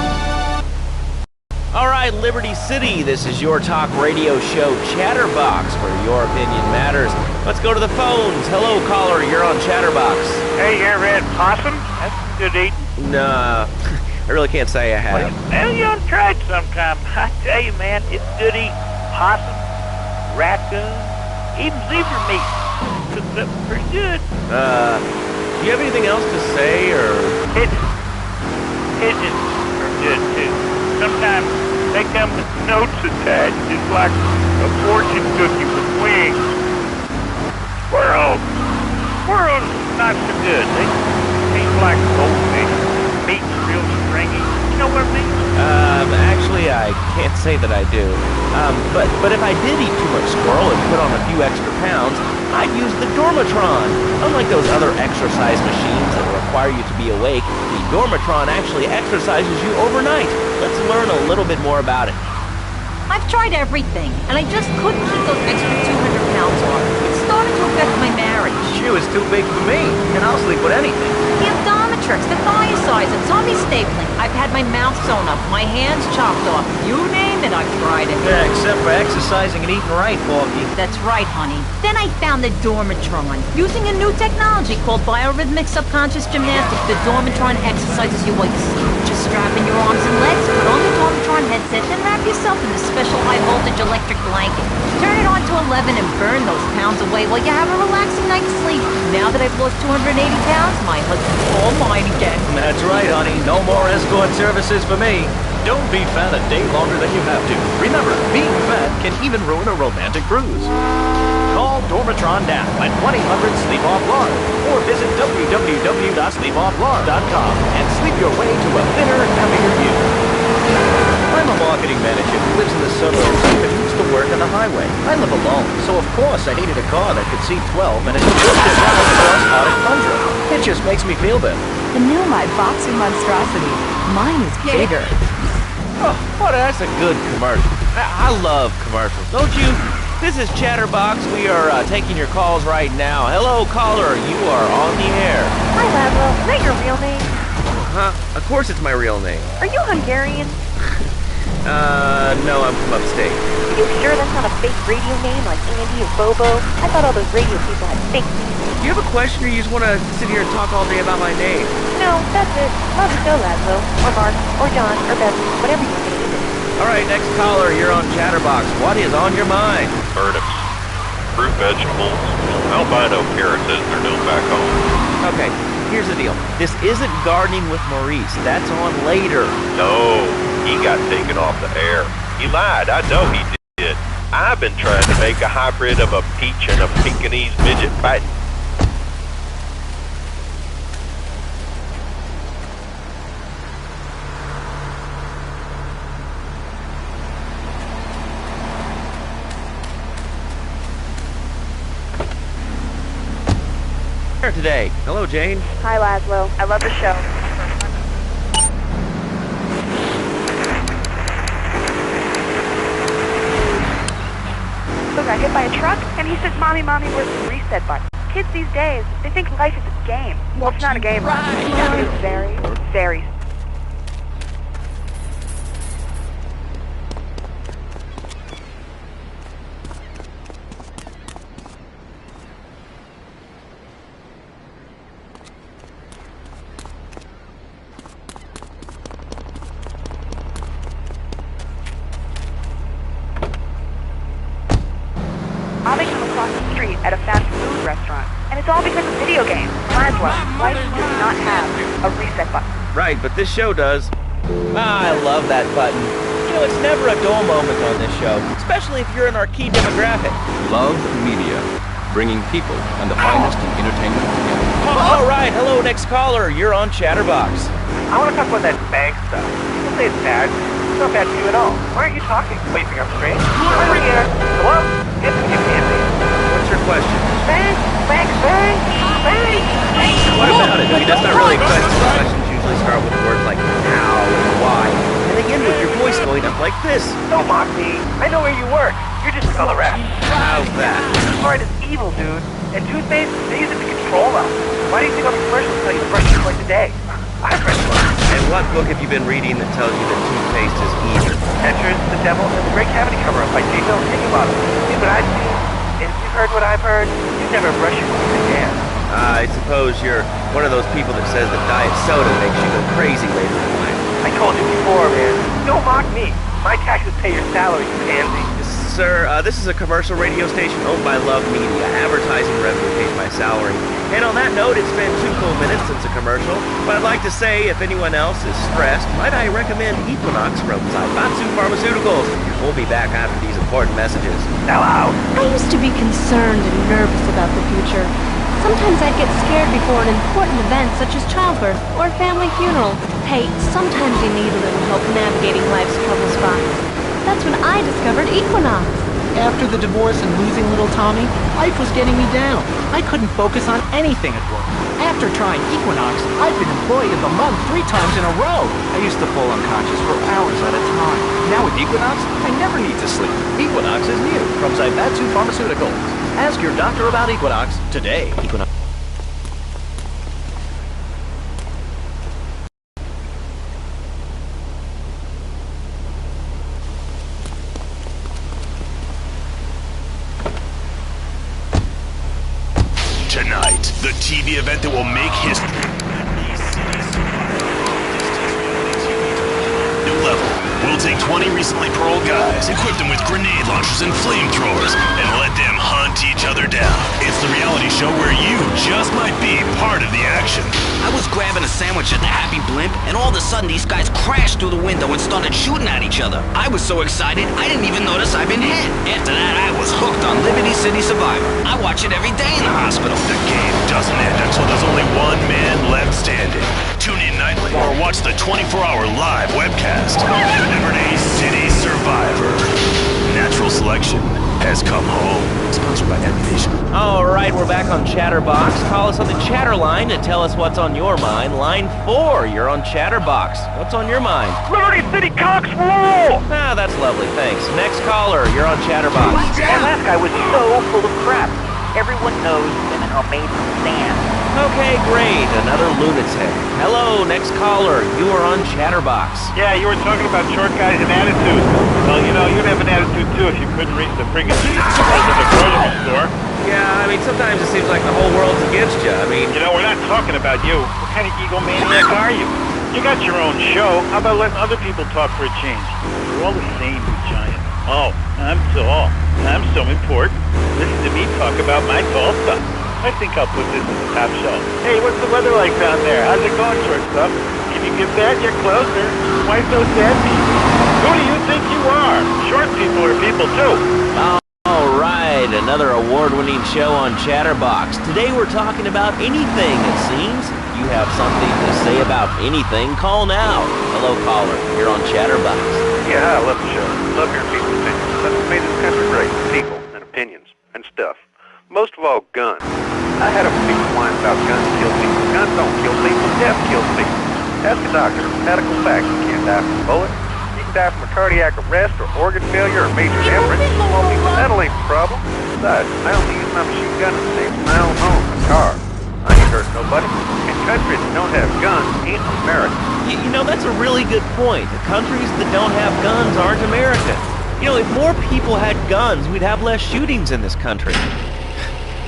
All right, Liberty City, this is your talk radio show Chatterbox, where your opinion matters. Let's go to the phones. Hello, caller, you're on Chatterbox. Hey, you ever had possum? That's good eating. Nah, I really can't say I have. Well, you ought to try it sometime. I tell you, man, it's good eating. Possum, raccoon, even zebra meat. Cooks up pretty good. Do you have anything else to say, or...? Pigeons are good, too. Sometimes they come with notes attached. It's like a fortune cookie with wings. Squirrels not so good. They seem like goldfish. Meat's real stringy. You know what I mean? Actually, I can't say that I do. But if I did eat too much squirrel and put on a few extra pounds, I'd use the Dormatron. Unlike those other exercise machines that require you to be awake, the Dormatron actually exercises you overnight. Let's learn a little bit more about it. I've tried everything, and I just couldn't keep those extra 200 pounds off. It started to affect my marriage. She was too big for me, and I'll sleep with anything. The Abdometrix, the thiazide, the tummy stapling. I've had my mouth sewn up, my hands chopped off. You name it, I've tried it. Yeah, except for exercising and eating right, Porky. That's right, honey. Then I found the Dormatron. Using a new technology called biorhythmic subconscious gymnastics, the Dormatron exercises you while you sleep. Just strap in your arms and legs, put on the Dormatron headset, and wrap yourself in the special high-voltage electric blanket. Turn it on to 11 and burn those pounds away while you have a relaxing night's sleep. Now that I've lost 280 pounds, my husband's all mine again. That's right, honey. No more escort services for me. Don't be fat a day longer than you have to. Remember, being fat can even ruin a romantic cruise. Call Dormitron now at 1-800-SLEEP-OFF-LARD or visit www.sleepofflard.com and sleep your way to a thinner, happier you. I'm a marketing manager who lives in the suburbs and commutes to work on the highway. I live alone, so of course I needed a car that could seat 12 and it could just get down across Arctic tundra. It just makes me feel better. The new My Boxer Monstrosity. Mine is bigger. Oh, that's a good commercial. I love commercials, don't you? This is Chatterbox. We are taking your calls right now. Hello, caller. You are on the air. Hi, Laszlo. Is that your real name? Huh? Of course it's my real name. Are you Hungarian? No, I'm from upstate. Are you sure that's not a fake radio name like Andy or Bobo? I thought all those radio people had fake names. Do you have a question or you just want to sit here and talk all day about my name? No, that's it. Love the show, Laszlo. Or Mark, or John, or Bevan, whatever your name is. All right, next caller, you're on Chatterbox. What is on your mind? Turnips, fruit vegetables, albino carrots as they're known back home. Okay, here's the deal. This isn't Gardening with Maurice. That's on later. No, he got taken off the air. He lied, I know he did. I've been trying to make a hybrid of a peach and a Pekingese midget fighting. Today. Hello, Jane. Hi, Laszlo. I love the show. So got hit by a truck, and he says, "Mommy, Mommy, where's the reset button?" Kids these days, they think life is a game. Well, it's not a game. It's very, very. Bobby come across the street at a fast food restaurant, and it's all because of video games. Laszlo, life does not have a reset button. Right, but this show does. I love that button. You know, it's never a dull moment on this show, especially if you're in our key demographic. Love Media, bringing people and the finest in entertainment together. All right, hello, next caller. You're on Chatterbox. I want to talk about that bank stuff. People say it's bad. It's not bad to you at all. Why aren't you talking? Wait, think I'm strange? Over here. Hello? Yes, you can't be. What's your question? Bank. What about it? I mean, that's not really a question. Questions usually start with words like how and why, and they end with your voice going up like this. Don't mock me. I know where you work. You're just a color rat. How's that? Fluoride is evil, dude. And toothpaste, they use it to control us. Why do you think all these commercials tell you to brush your twice a day? I've read one. And what book have you been reading that tells you that toothpaste is evil? Entrance, The Devil, and the Great Cavity Cover-Up by J. Bill Higginbottom. See what I've seen, and if you've heard what I've heard, you never brush your teeth again. I suppose you're one of those people that says that diet soda makes you go crazy later in life. I told you before, man. Don't mock me. My taxes pay your salary, you pansy. Sir, this is a commercial radio station owned by Love Media. Advertising revenue pays my salary. And on that note, it's been 2 full minutes since a commercial. But I'd like to say, if anyone else is stressed, might I recommend Equinox from Zaibatsu Pharmaceuticals. We'll be back after these important messages. Hello. I used to be concerned and nervous about the future. Sometimes I'd get scared before an important event such as childbirth or a family funeral. Hey, sometimes you need a little help navigating life's trouble spots. That's when I discovered Equinox. After the divorce and losing little Tommy, life was getting me down. I couldn't focus on anything at work. After trying Equinox, I've been Employee of the Month 3 times in a row. I used to fall unconscious for hours at a time. Now with Equinox, I never need to sleep. Equinox is new from Zaibatsu Pharmaceuticals. Ask your doctor about Equinox today. Equinox. Tonight, the TV event that will make history. New Level will We'll take 20 recently paroled guys, equip them with grenade launchers and flamethrowers, and let them hunt each other down. It's the reality show where you just might be part of the action. I was grabbing a sandwich at the Happy Blimp, and all of a sudden these guys crashed through the window and started shooting at each other. I was so excited, I didn't even notice I'd been hit. After that, I was hooked on Liberty City Survivor. I watch it every day in the hospital. The game doesn't end until there's only one man left standing. Tune in nightly or watch the 24-hour live webcast. Liberty City Survivor. Natural selection has come home. Sponsored by Activation. All right, we're back on Chatterbox. Call us on the chatter line to tell us what's on your mind. Line 4, you're on Chatterbox. What's on your mind? Liberty City Cox rule! Ah, that's lovely, thanks. Next caller, you're on Chatterbox. That last guy was so full of crap. Everyone knows women are made from sand. Okay, great. Another lunatic. Hello, next caller. You are on Chatterbox. Yeah, you were talking about short guys and attitude. Well, you know, you'd have an attitude too if you couldn't reach the friggin' in the grocery store. Yeah, I mean, sometimes it seems like the whole world's against you. I mean... You know, we're not talking about you. What kind of egomaniac are you? You got your own show. How about letting other people talk for a change? We're all the same, you giant. Oh, I'm tall. I'm so important. Listen to me talk about my tall stuff. I think I'll put this in the top shelf. Hey, what's the weather like down there? How's it going, shortstop? Can you get that? You're closer. Why so sad, people? Who do you think you are? Short people are people, too. All right, another award-winning show on Chatterbox. Today we're talking about anything, it seems. You have something to say about anything, call now. Hello, caller. You're on Chatterbox. Yeah, I love the show. Love hearing people's opinions. That's what made this country great. People and opinions and stuff. Most of all, guns. I had a big whine about guns kill people. Guns don't kill people. Death kills people. Ask a doctor. Medical facts. You can't die from a bullet. You can die from a cardiac arrest or organ failure or major hemorrhage. Smoking, that'll ain't the problem. Besides, I only use my machine gun to save my own home and car. I ain't hurt nobody. And countries that don't have guns ain't America. You know, that's a really good point. The countries that don't have guns aren't America. You know, if more people had guns, we'd have less shootings in this country.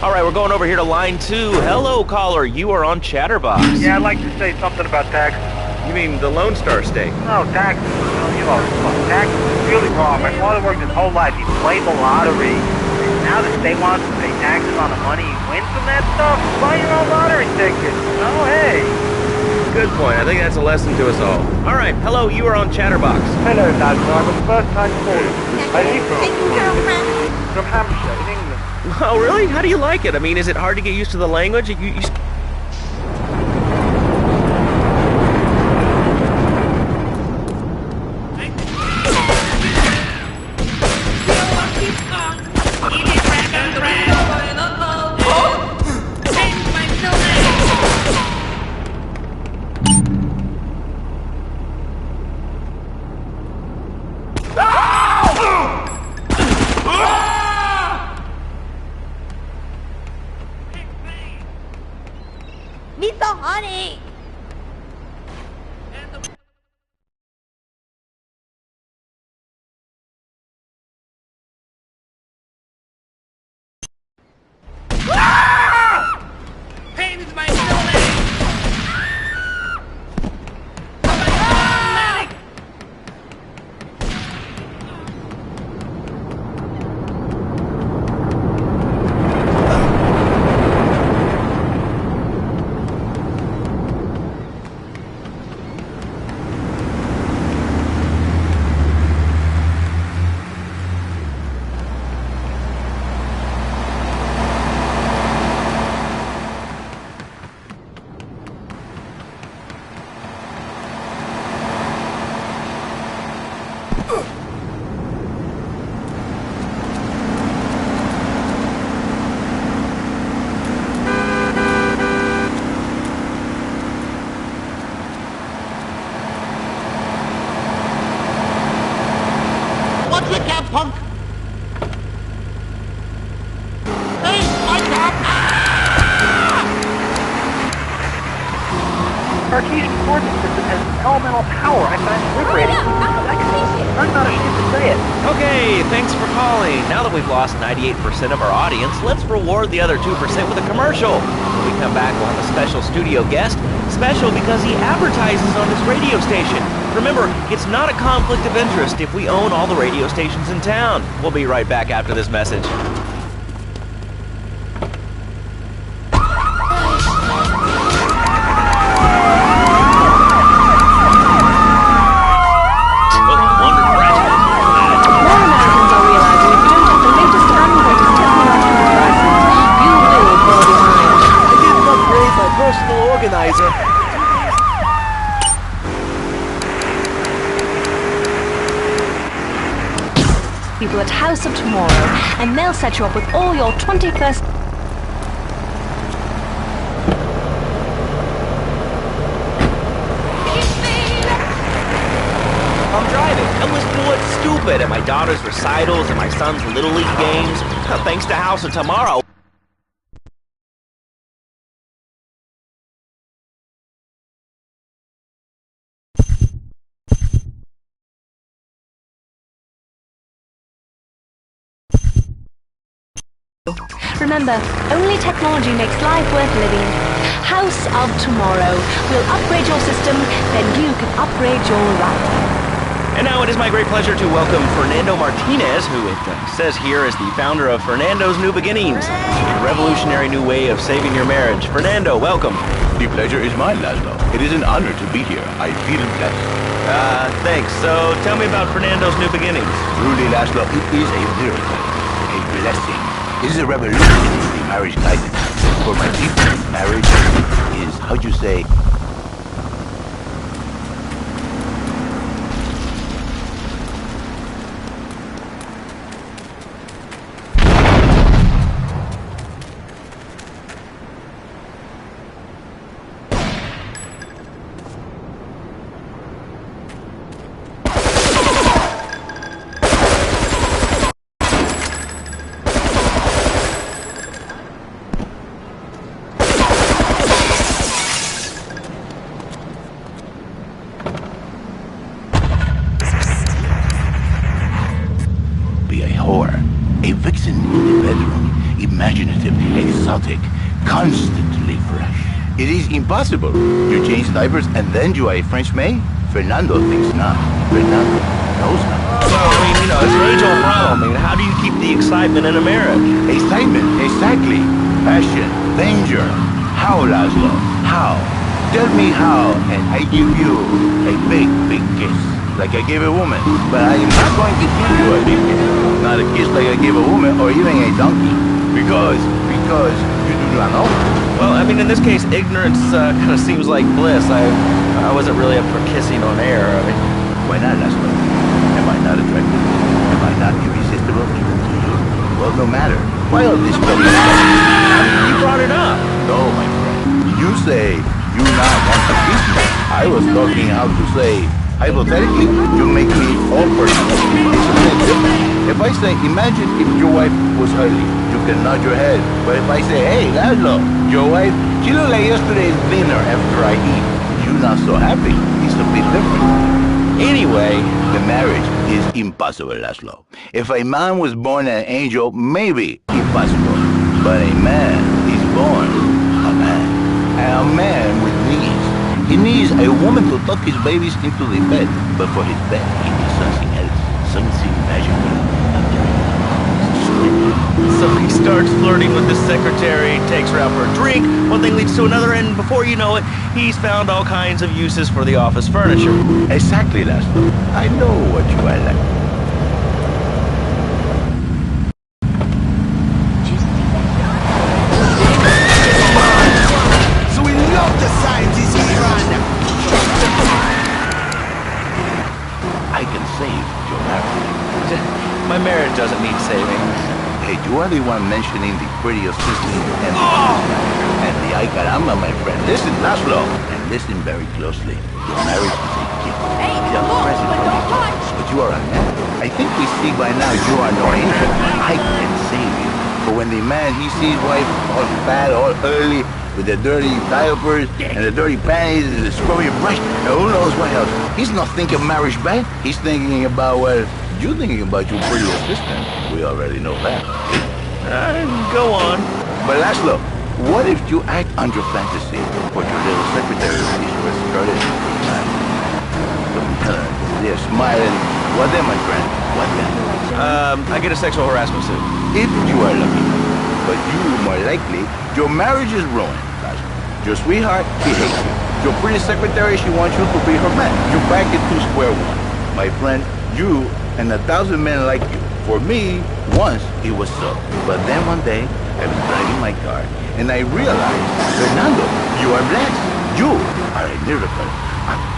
All right, we're going over here to line 2. Hello, caller. You are on Chatterbox. Yeah, I'd like to say something about taxes. You mean the Lone Star State? No, taxes. You know, taxes is really wrong. My father worked his whole life. He played the lottery. Now the state wants to pay taxes on the money he wins from that stuff. Buy your own lottery ticket. Oh, hey. Good point. I think that's a lesson to us all. All right, hello. You are on Chatterbox. Hello, Doctor. I'm a first-time caller. I live from Hampshire, in England. Oh, really? How do you like it? I mean, is it hard to get used to the language? Need the honey! Pain is my stomach! What's your cab, punk? Hey, my cab! Cartesian coordinate system has elemental power. I find it liberating. I'm not ashamed to say it. Okay, thanks for calling. Now that we've lost 98% of our audience, let's reward the other 2% with a commercial. When we come back, we'll have a special studio guest. Special because he advertises on this radio station. Remember, it's not a conflict of interest if we own all the radio stations in town. We'll be right back after this message. People at House of Tomorrow, and they'll set you up with all your 21st... I'm driving. I'm listening to what's stupid at my daughter's recitals and my son's Little League games. Thanks to House of Tomorrow. Remember, only technology makes life worth living. House of Tomorrow. We'll upgrade your system, then you can upgrade your life. And now it is my great pleasure to welcome Fernando Martinez, who it says here is the founder of Fernando's New Beginnings, a revolutionary new way of saving your marriage. Fernando, welcome. The pleasure is mine, Laszlo. It is an honor to be here. I feel blessed. Thanks. So tell me about Fernando's New Beginnings. Truly, Laszlo, it is a miracle, a blessing. It is a revolution in the marriage guidance. For my people, marriage is, how'd you say, a vixen in the bedroom, imaginative, exotic, constantly fresh. It is impossible. You change diapers and then you are a French maid? Fernando thinks not. Fernando knows not. Well, I mean, it's an age-old problem. I mean, how do you keep the excitement in a marriage? Excitement, exactly. Passion, danger. How, Laszlo? How? Tell me how, and I give you a big, big kiss. Like I gave a woman. But I am not going to give you a big kiss. Not a kiss like I gave a woman or even a donkey. Because you do not know. Well, I mean, in this case, ignorance kind of seems like bliss. I wasn't really up for kissing on air. I mean, why not, Laszlo? Am I not attractive? Am I not irresistible even to you? Well, no matter. Why all this petty stuff? You brought it up. No, my friend. You say you not want to kiss me. I was talking how to say, hypothetically, you make me all personal. It's a bit different. If I say, imagine if your wife was early, you can nod your head. But if I say, hey, Laszlo, your wife, she looked like yesterday's dinner after I eat. You're not so happy. It's a bit different. Anyway, the marriage is impossible, Laszlo. If a man was born an angel, maybe impossible. But a man is born a man. And a man with needs. He needs a woman to tuck his babies into the bed. But for his bed, he needs something else. Something magical. So he starts flirting with the secretary, takes her out for a drink, one thing leads to another, and before you know it, he's found all kinds of uses for the office furniture. Exactly, Laszlo. I know what you are like. So we love the scientists we run. I can save your marriage. My marriage doesn't need saving. Hey, you are the one mentioning the pretty assistant and the ay caramba, my friend. Listen, Laszlo, and listen very closely. Your marriage is a gift. Hey, Just look, present but from don't each other. But you are a man. I think we see by now you are no angel. I can save you. But when the man, he sees wife all fat, all early, with the dirty diapers and the dirty panties and the scrubby brush, and who knows what else. He's not thinking marriage bad. He's thinking about, well, you're thinking about your pretty assistant. We already know that. Go on. But Laszlo, what if you act on your fantasy for your little secretary when she was started? So you're smiling. What then, my friend? What then? I get a sexual harassment suit. If you are lucky. But you, more likely, your marriage is ruined. Your sweetheart, she hates you. Your pretty secretary, she wants you to be her man. You're back into square one. My friend, you and 1,000 men like you. For me, once it was so. But then one day, I was driving my car, and I realized, Fernando, you are blessed. You are a miracle.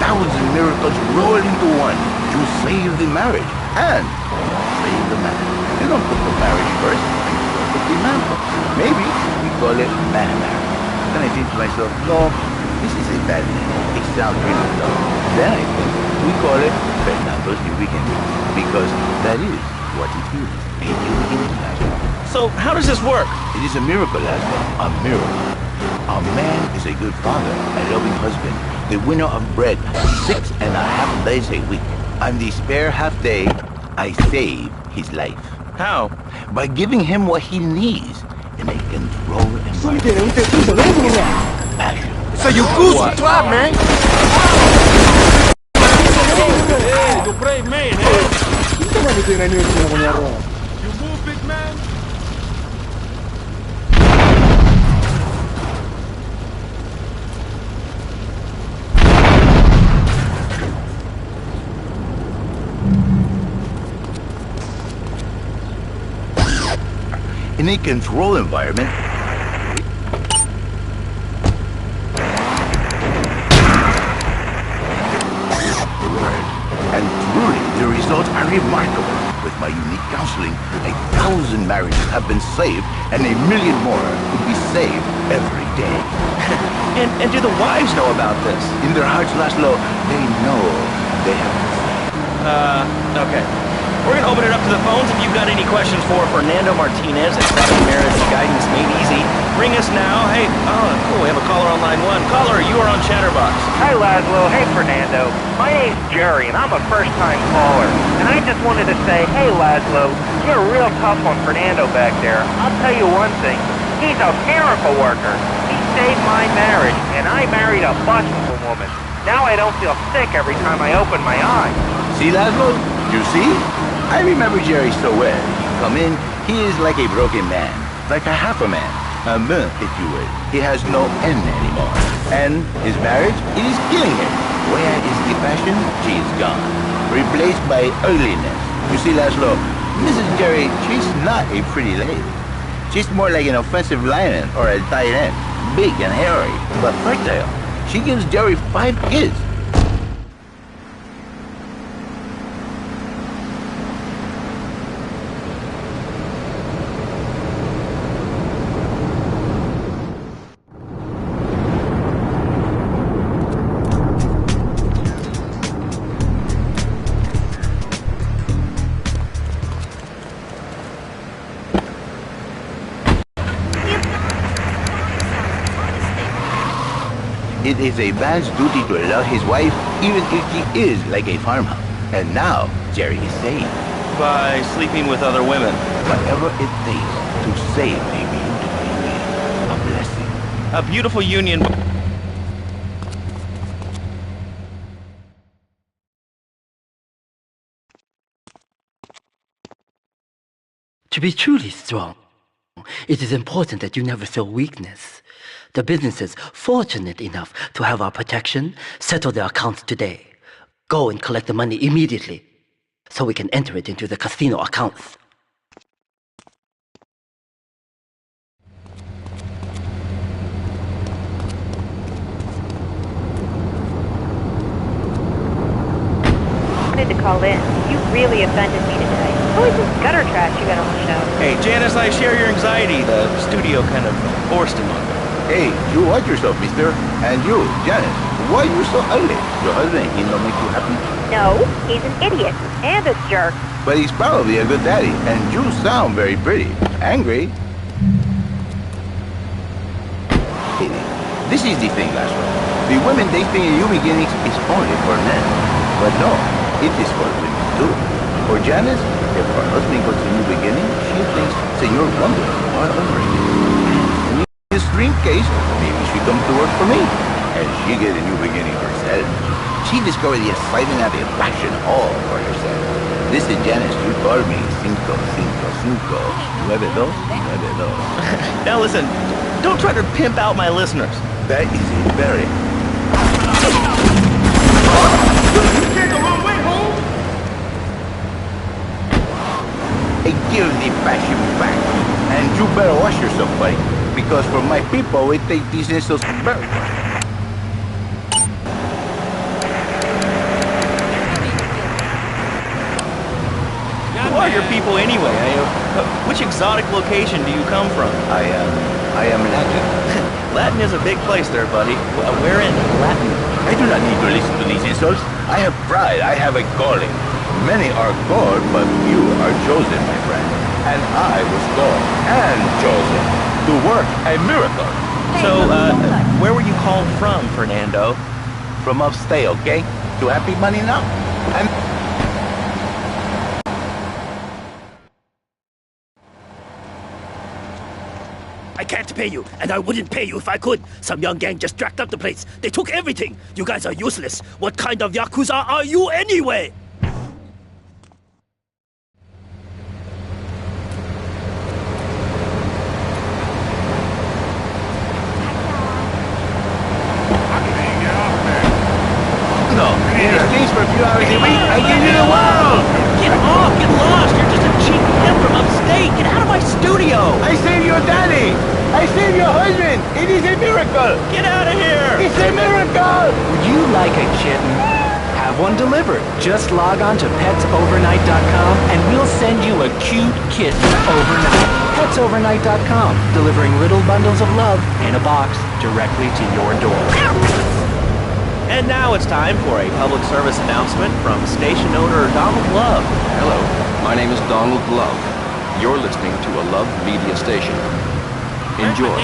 1,000 miracles roll into one. You save the marriage, and save the man. You don't put the marriage first, you put the man first. Maybe we call it man marriage. Then I think to myself, no, this is a bad name. It sounds really dumb. Then I think we call it Fernando's New Beginning, because that is what it is. A new beginning, Laszlo. So how does this work? It is a miracle, Laszlo. A miracle. A man is a good father, a loving husband, the winner of bread 6.5 days a week. On the spare half day, I save his life. How? By giving him what he needs in a controlled environment. So you goose club, man! Hey, you brave man, You move, big man. In a controlled environment, and truly the results are remarkable. With my unique counseling, 1,000 marriages have been saved, and 1 million more could be saved every day. And do the wives know about this? In their hearts, Laszlo, they know they have been saved. Okay. We're gonna open it up to the phones. If you've got any questions for Fernando Martinez at Private Marriage Guidance Made Easy, ring us now. Hey, cool, we have a caller on line 1. Caller, you are on Chatterbox. Hi, Laszlo. Hey, Fernando. My name's Jerry, and I'm a first-time caller. And I just wanted to say, hey, Laszlo, you're real tough on Fernando back there. I'll tell you one thing. He's a miracle worker. He saved my marriage, and I married a bustful woman. Now I don't feel sick every time I open my eyes. See, Laszlo? You see? I remember Jerry so well. You come in, he is like a broken man, like a half a man, a man, if you will. He has no end anymore. And his marriage, it is killing him. Where is the passion? She is gone, replaced by ugliness. You see, Laszlo, Mrs. Jerry, she's not a pretty lady. She's more like an offensive lion or a tight end, big and hairy, but fertile. She gives Jerry 5 kids. It is a man's duty to love his wife, even if she is like a farmhouse. And now, Jerry is saved. By sleeping with other women. Whatever it takes to save a beautiful union. A blessing. A beautiful union. To be truly strong, it is important that you never feel weakness. The businesses fortunate enough to have our protection settle their accounts today. Go and collect the money immediately, so we can enter it into the casino accounts. I wanted to call in. You really offended me today. Who is this gutter trash you got on the show? Hey, Janice, I share your anxiety. The studio kind of forced him on me. Hey, you watch yourself, mister. And you, Janice, why are you so ugly? Your husband, he don't make you happy? No, he's an idiot. And a jerk. But he's probably a good daddy. And you sound very pretty. Angry? Hey, this is the thing, Laszlo. The women they think in new beginnings is only for men. But no, it is for women too. For Janice, if her husband goes to new beginning, she thinks Senor Wonder are overrated. In this dream case, maybe she come to work for me, and she get a new beginning herself. She discovered the excitement and the passion all This is Janice. You call me 555-9292. Now listen, don't try to pimp out my listeners. That is a very... Give the passion back. And you better wash yourself, buddy. Because for my people, we take these insults very well. Who are your people anyway? Which exotic location do you come from? I am Latin. Latin is a big place there, buddy. Where in Latin? I do not need to listen to these insults. I have pride. I have a calling. Many are called, but you are chosen, my friend. And I was called and chosen to work a miracle. So, where were you called from, Fernando? From upstate, okay? To Happy Money now? And... I can't pay you, and I wouldn't pay you if I could. Some young gang just jacked up the place. They took everything. You guys are useless. What kind of Yakuza are you anyway? For a few hours a week, I give you the world! Get off! Get lost! You're just a cheap pimp from upstate! Get out of my studio! I saved your daddy! I saved your husband! It is a miracle! Get out of here! It's a miracle! Would you like a kitten? Have one delivered. Just log on to petsovernight.com and we'll send you a cute kitten overnight. Petsovernight.com, delivering little bundles of love in a box directly to your door. And now it's time for a public service announcement from station owner Donald Love. Hello, my name is Donald Love. You're listening to a Love Media station. Enjoy.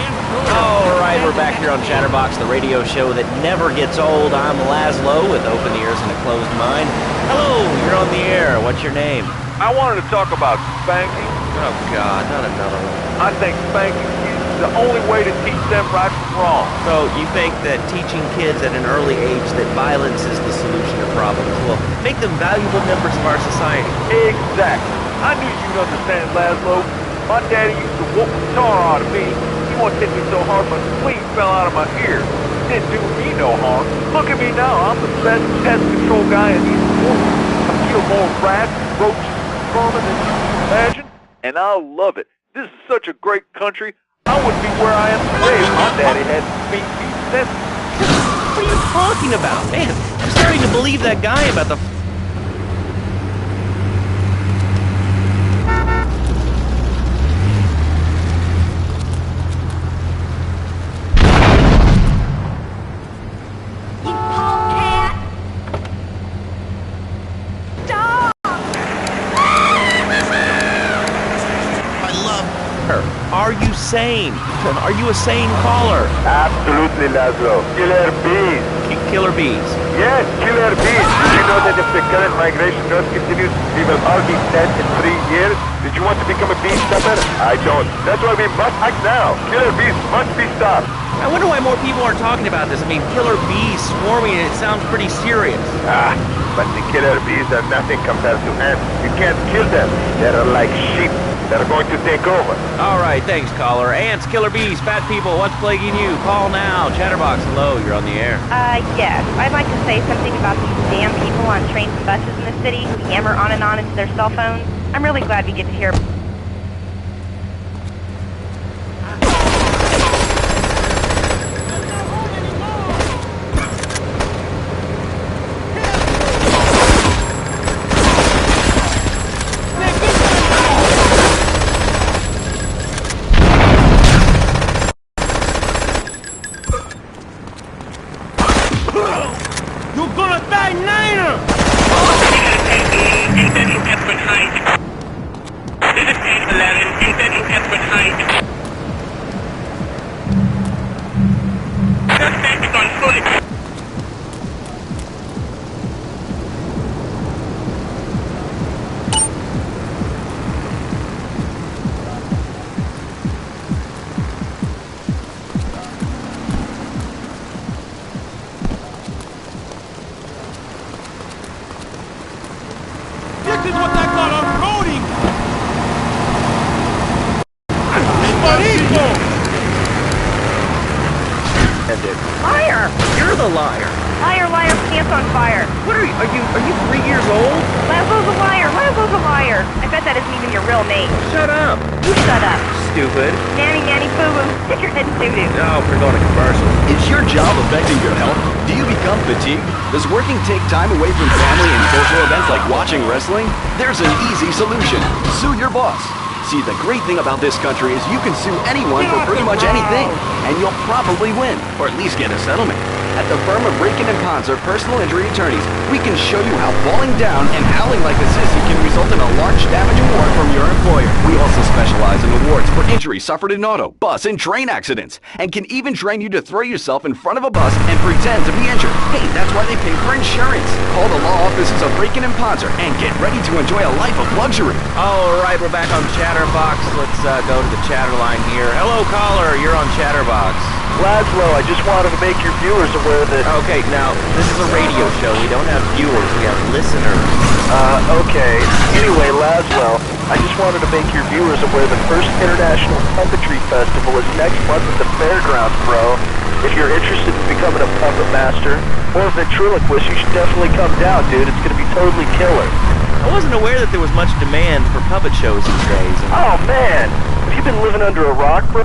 All right, we're back here on Chatterbox, the radio show that never gets old. I'm Laszlo with open ears and a closed mind. Hello, you're on the air. What's your name? I wanted to talk about spanking. Oh, God, not another one. I think spanking is the only way to teach them right from wrong. So you think that teaching kids at an early age that violence is the solution to problems will make them valuable members of our society? Exactly. I knew you'd understand, Laszlo. My daddy used to whoop the tar out of me. He once hit me so hard my spleen fell out of my ear. Didn't do me no harm. Look at me now. I'm the best pest control guy in East Portland. I kill more rats, roaches, vermin than you can imagine, and I love it. This is such a great country. I wouldn't be where I am today if my daddy had beat me senseless. What are you talking about? Man, I'm starting to believe that guy about the... Are you sane? Are you a sane caller? Absolutely, Laszlo. Killer bees. Killer bees? Yes, killer bees. Did you know that if the current migration rate continues, we will all be dead in 3 years? Did you want to become a bee stopper? I don't. That's why we must act now. Killer bees must be stopped. I wonder why more people aren't talking about this. I mean, killer bees swarming, it sounds pretty serious. But the killer bees are nothing compared to ants. You can't kill them. They're like sheep. They're going to take over. All right, thanks, caller. Ants, killer bees, fat people, what's plaguing you? Call now. Chatterbox, hello, you're on the air. Yes. I'd like to say something about these damn people on trains and buses in the city who hammer on and on into their cell phones. I'm really glad we get to hear... You're gonna die, Niner! This is is what I call unloading! Liar! You're the liar. Liar, liar, pants on fire. What are you 3 years old? Laszlo's a liar. Laszlo's a liar. I bet that isn't even your real name. Shut up. You shut up. Stupid. Nanny, nanny, boo-boo. Stick your head in doo-doo. No, we're going to commercial. Is your job affecting your health? Do you become fatigued? Does working take time away from family and social events like watching wrestling? There's an easy solution. Sue your boss. See, the great thing about this country is you can sue anyone for pretty much anything, and you'll probably win, or at least get a settlement. At the firm of Rakin & Ponzer Personal Injury Attorneys, we can show you how falling down and howling like a sissy can result in a large damage award from your employer. We also specialize in awards for injuries suffered in auto, bus, and train accidents, and can even train you to throw yourself in front of a bus and pretend to be injured. Hey, that's why they pay for insurance. Call the law offices of Rakin & Ponzer and get ready to enjoy a life of luxury. All right, we're back on Chatterbox. Let's go to the chatter line here. Hello, caller. You're on Chatterbox. Laszlo, I just wanted to make your viewers aware that... Okay, now, this is a radio show. We don't have viewers. We have listeners. Okay. Anyway, Laszlo, I just wanted to make your viewers aware the first International Puppetry Festival is next month at the fairgrounds, bro. If you're interested in becoming a puppet master or a ventriloquist, you should definitely come down, dude. It's going to be totally killer. I wasn't aware that there was much demand for puppet shows these days. Oh, man. Have you been living under a rock, bro?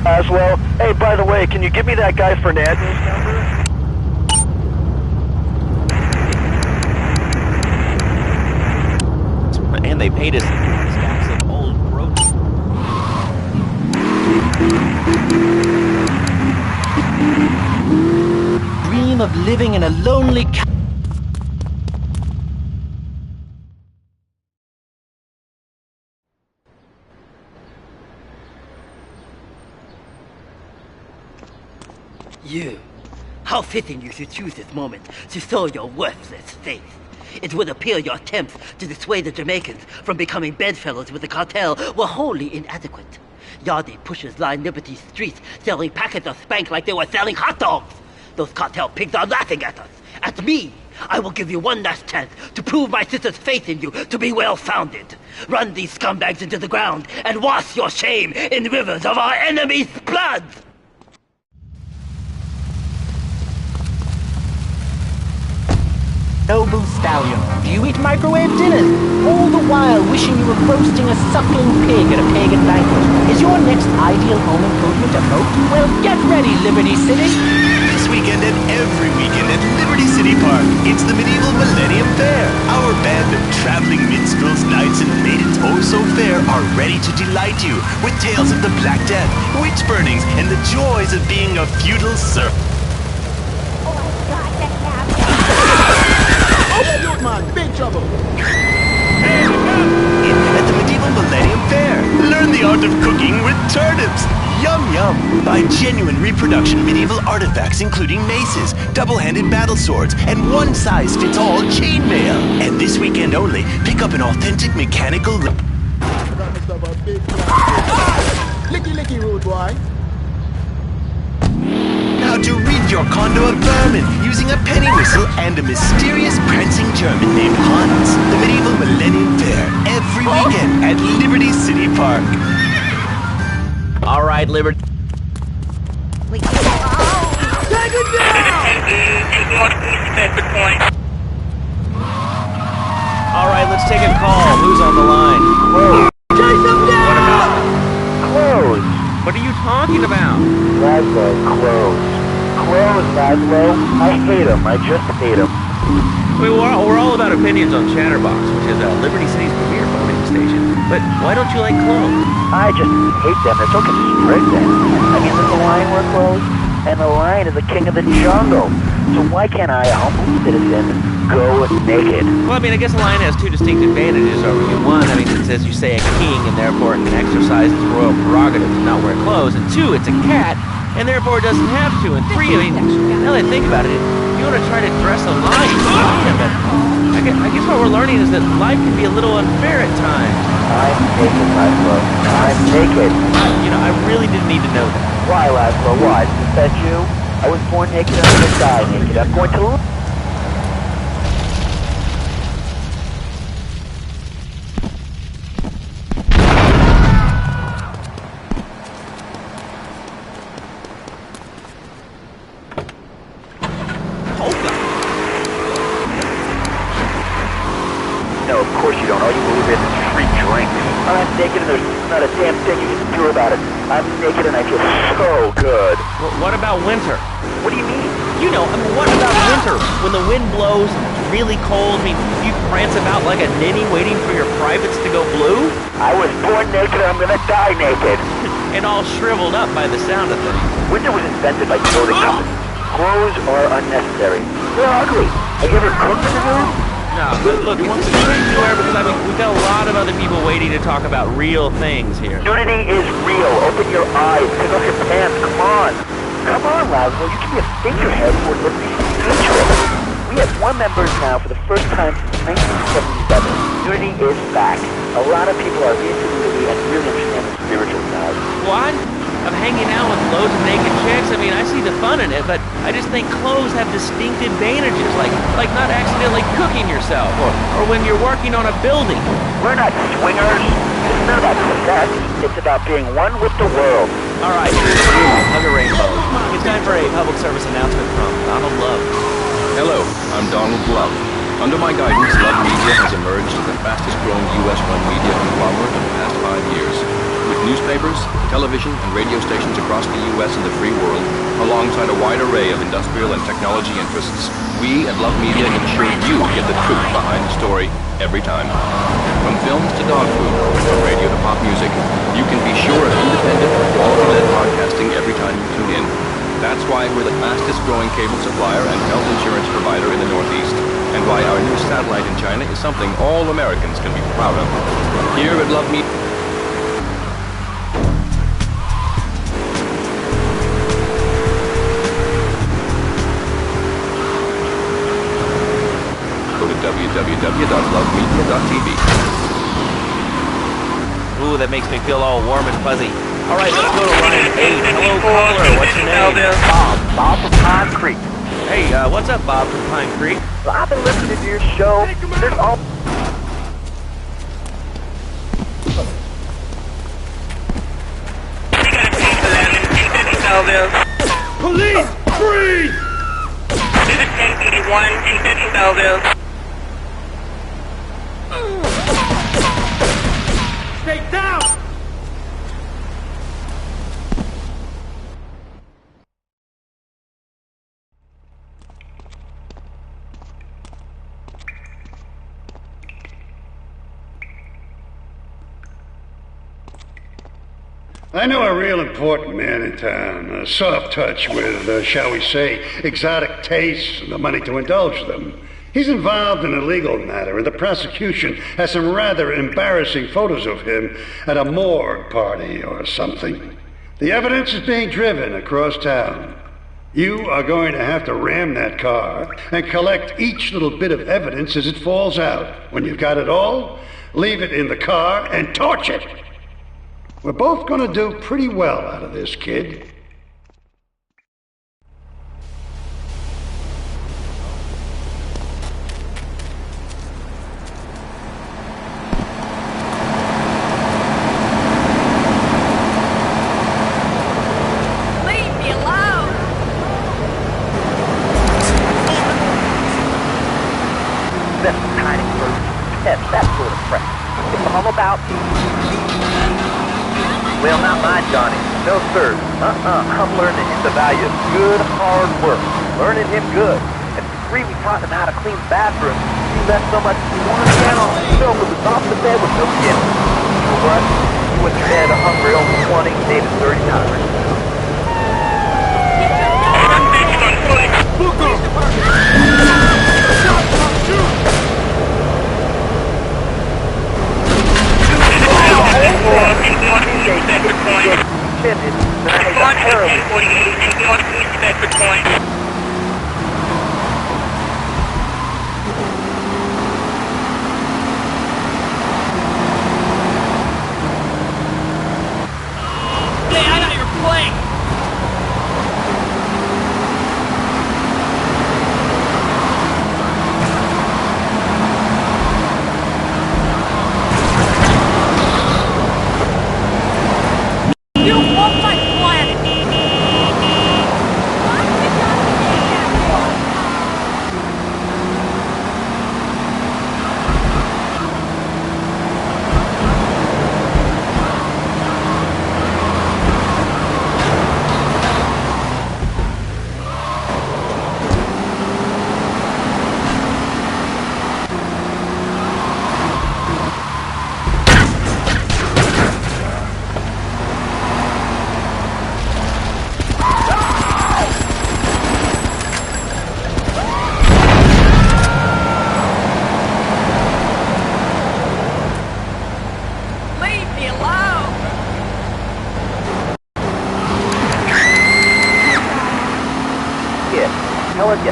Laszlo, hey, by the way, can you give me that guy Fernandez's number? And they paid us stacks of old broken. Dream of living in a lonely You. How fitting you should choose this moment to show your worthless face. It would appear your attempts to dissuade the Jamaicans from becoming bedfellows with the cartel were wholly inadequate. Yardy pushers line Liberty Street selling packets of Spank like they were selling hot dogs. Those cartel pigs are laughing at us. At me. I will give you one last chance to prove my sister's faith in you to be well-founded. Run these scumbags into the ground and wash your shame in rivers of our enemies' blood! Noble stallion, do you eat microwave dinners? All the while wishing you were roasting a suckling pig at a pagan banquet. Is your next ideal home improvement a moat? Well, get ready, Liberty City! This weekend and every weekend at Liberty City Park, it's the Medieval Millennium Fair. Our band of traveling minstrels, knights, and maidens oh so fair are ready to delight you with tales of the Black Death, witch burnings, and the joys of being a feudal serf. Man, big trouble. At the Medieval Millennium Fair, learn the art of cooking with turnips. Yum yum! Buy genuine reproduction medieval artifacts including maces, double-handed battle swords, and one-size-fits-all chainmail. And this weekend only, pick up an authentic mechanical... Licky, licky, rude boy. How to rid your condo of vermin using a penny whistle and a mysterious prancing German named Hans. The Medieval Millennium Fair, every weekend at Liberty City Park. All right, Liberty. Take it down! All right, let's take a call. Who's on the line? Whoa. Chase him down! What about? Clothes. What are you talking about? Laszlo, clothes. Clothes, Laszlo. I hate them. I just hate them. We're all about opinions on Chatterbox, which is Liberty City's premier voting station. But why don't you like clothes? I just hate them. They're so constricting. I mean, does the lion wear clothes? And the lion is the king of the jungle. So why can't I, a humble citizen, go naked. Well, I mean, I guess a lion has two distinct advantages over you. One, I mean, it's, as you say, a king, and therefore it can exercise its royal prerogative to not wear clothes. And two, it's a cat, and therefore it doesn't have to. And three, I mean, now that I think about it, if you want to try to dress a lion, you can, but I guess what we're learning is that life can be a little unfair at times. I'm naked, Laszlo. I'm naked. I really didn't need to know that. Why, Laszlo? Why? Does it offend you? I was born naked and I'm gonna die naked. I'm going to... No, of course you don't. All you believe is it's free drink. I'm naked and there's not a damn thing you can do about it. I'm naked and I feel so good. Well, what about winter? What do you mean? What about winter? When the wind blows, it's really cold, you prance about like a ninny waiting for your privates to go blue? I was born naked and I'm gonna die naked. And all shriveled up by the sound of things. Winter was invented by clothing companies. Clothes are unnecessary. They're ugly. Have you ever cooked in the room? No, but look, it's anywhere because we've got a lot of other people waiting to talk about real things here. Nudity is real. Open your eyes. Take off your pants. Come on. Come on, Laszlo. You give me a figurehead for liberty feature. We have one members now for the first time since 1977. Nudity is back. A lot of people are into nudity and really understand the spiritual side. What? I'm hanging out with loads of naked chicks. I mean, I see the fun in it, but I just think clothes have distinct advantages, like not accidentally cooking yourself, or when you're working on a building. We're not swingers. It's not about sex. It's about being one with the world. All right, hug a rainbow. It's time for a public service announcement from Donald Love. Hello, I'm Donald Love. Under my guidance, Love Media has emerged as the fastest growing U.S.-run media conglomerate in the past 5 years. With newspapers, television, and radio stations across the U.S. and the free world, alongside a wide array of industrial and technology interests, we at Love Media ensure you get the truth behind the story every time. From films to dog food, from radio to pop music, you can be sure of independent, quality-led broadcasting every time you tune in. That's why we're the fastest growing cable supplier and health insurance provider in the Northeast, and why our new satellite in China is something all Americans can be proud of. Here at Love Media, www.lovemedia.tv. Ooh, that makes me feel all warm and fuzzy. All right, let's go to line 8. Hello, caller. What's your name? Bob from Pine Creek. Hey, what's up, Bob from Pine Creek? So I've been listening to your show. There's all... Police! Freeze! 1081, 250 Belleville. Stay down! I know a real important man in town, a soft touch with, shall we say, exotic tastes and the money to indulge them. He's involved in a legal matter, and the prosecution has some rather embarrassing photos of him at a morgue party or something. The evidence is being driven across town. You are going to have to ram that car and collect each little bit of evidence as it falls out. When you've got it all, leave it in the car and torch it. We're both going to do pretty well out of this, kid. Leave me alone! That's tiny for pets, that sort of crap. It's all about... Well, not mine, Johnny. No, sir. I'm learning him the value of good, hard work. Learning him good. And for free, we taught him how to clean bathrooms. He left so much one channel himself was off the bed with no skin. You know what? He went to bed hungry over 20, dated 30 times. Look up! telling you,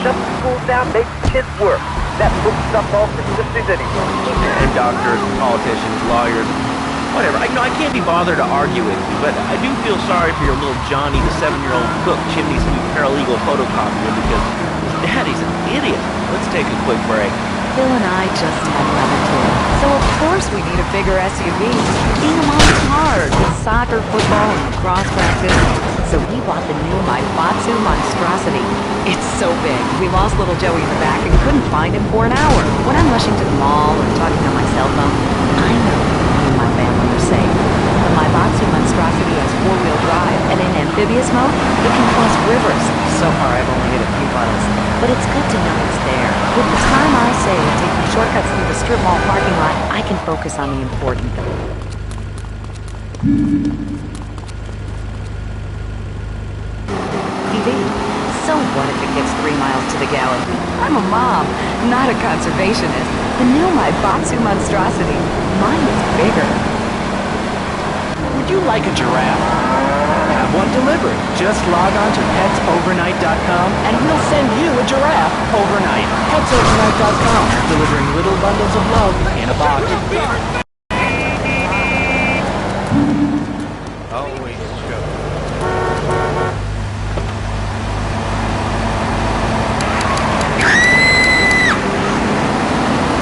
shut the schools down, make kids work. That books up all the industries anyway. And doctors, politicians, lawyers, whatever. I can't be bothered to argue with you, but I do feel sorry for your little Johnny, the 7-year-old cook, chimney sweep paralegal photocopier, because his daddy's an idiot. Let's take a quick break. Phil and I just had another kid, so of course we need a bigger SUV. Being a mom is hard, with soccer, football, and cross practice. So we bought the new Maibatsu Monstrosity. It's so big, we lost little Joey in the back and couldn't find him for an hour. When I'm rushing to the mall or talking on my cell phone, I know me and my family are safe. The Maibatsu Monstrosity has 4-wheel drive, and in amphibious mode, it can cross rivers. So far I've only hit a few puddles, but it's good to know it's there. With the time I save taking shortcuts through the strip mall parking lot, I can focus on the important things. TV. So what if it gets 3 miles to the gallon? I'm a mom, not a conservationist. The new Maibatsu Monstrosity. Mine is bigger. Would you like a giraffe? Have one delivered. Just log on to petsovernight.com and we'll send you a giraffe overnight. Petsovernight.com, delivering little bundles of love in a box. Always show.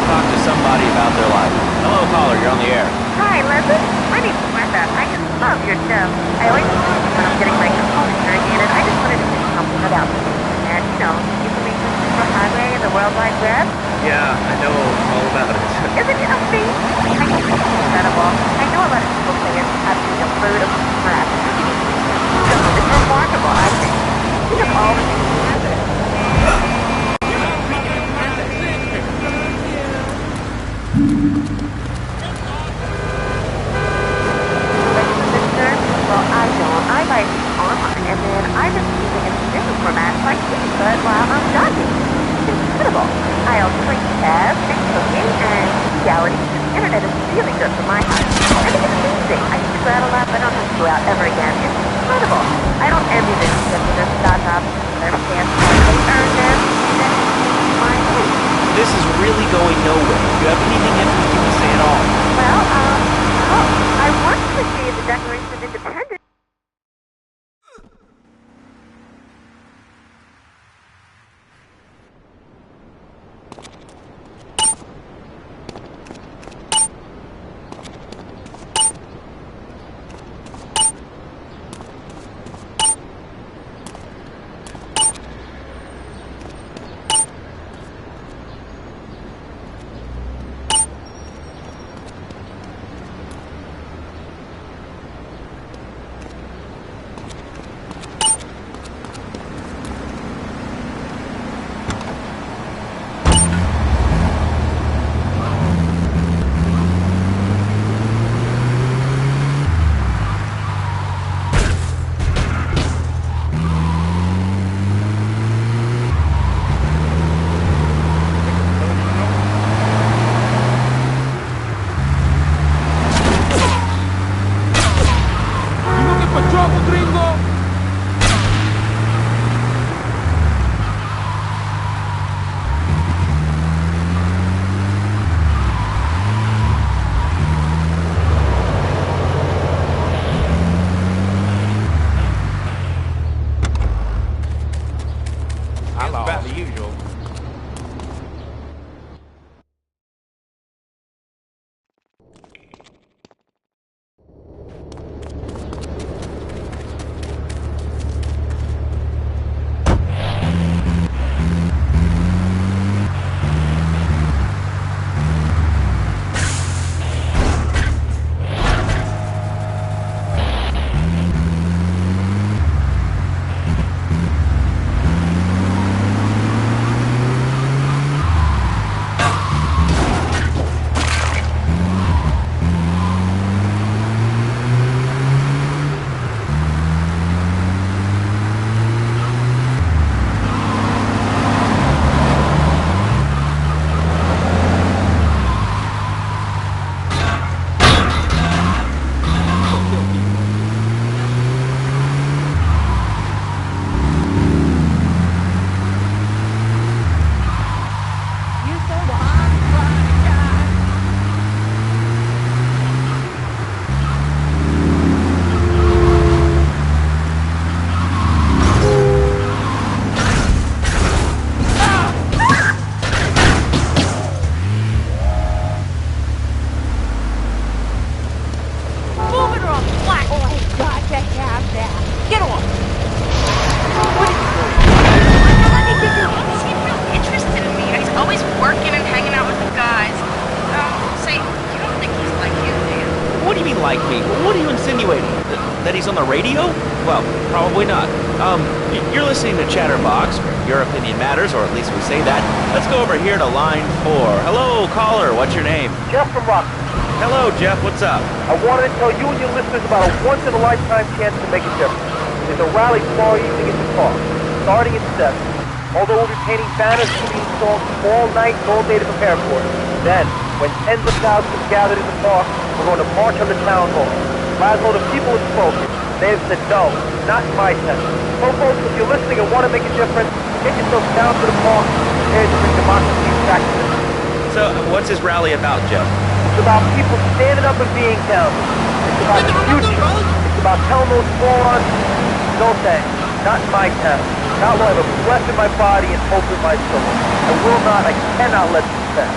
Talk to somebody about their life. Hello, caller, you're on the air. Hi, Leslie. My name's Martha. I just love your show. I always listen when I'm getting my components irrigated. I just wanted to say something about the internet. You know, information superhighway and the World Wide Web. Yeah, I know all about it. Isn't it amazing? I think it's incredible. I know a lot of people say it's absolutely a load of crap. It's remarkable, I think. Think of all the things that happen. Well, I don't. I buy things online, and then I just use it in different formats like Facebook while I'm jogging. It's incredible. I also like tabs and cooking and reality. The internet is really good for my heart. I think it's amazing. I used to go out a lot, but I don't have to go out ever again. It's incredible. I don't envy this because of their stock options and their fans. They earn them, and then my own. This is really going nowhere. Do you have anything interesting to say at all? Well, I once received the Declaration of Independence. insinuating? That he's on the radio? Well, probably not. You're listening to Chatterbox. Your opinion matters, or at least we say that. Let's go over here to line 4. Hello, caller. What's your name? Jeff from Rock. Hello, Jeff. What's up? I wanted to tell you and your listeners about a once-in-a-lifetime chance to make a difference. There's a rally tomorrow evening at the park, starting at 7. Although we'll be painting banners and singing songs all night and all day to prepare for it. Then, when tens of thousands have gathered in the park, we're going to march on the town hall. Laszlo, the people have spoken. They have said no, not in my tent. So folks, if you're listening and want to make a difference, get yourself down to the park and prepare to bring democracy back to this. So, what's this rally about, Jeff? It's about people standing up and being counted. It's about the future. It's about telling those morons, no thanks, not in my town. Not while I have a breath in my body and hope in my soul. I cannot let this pass.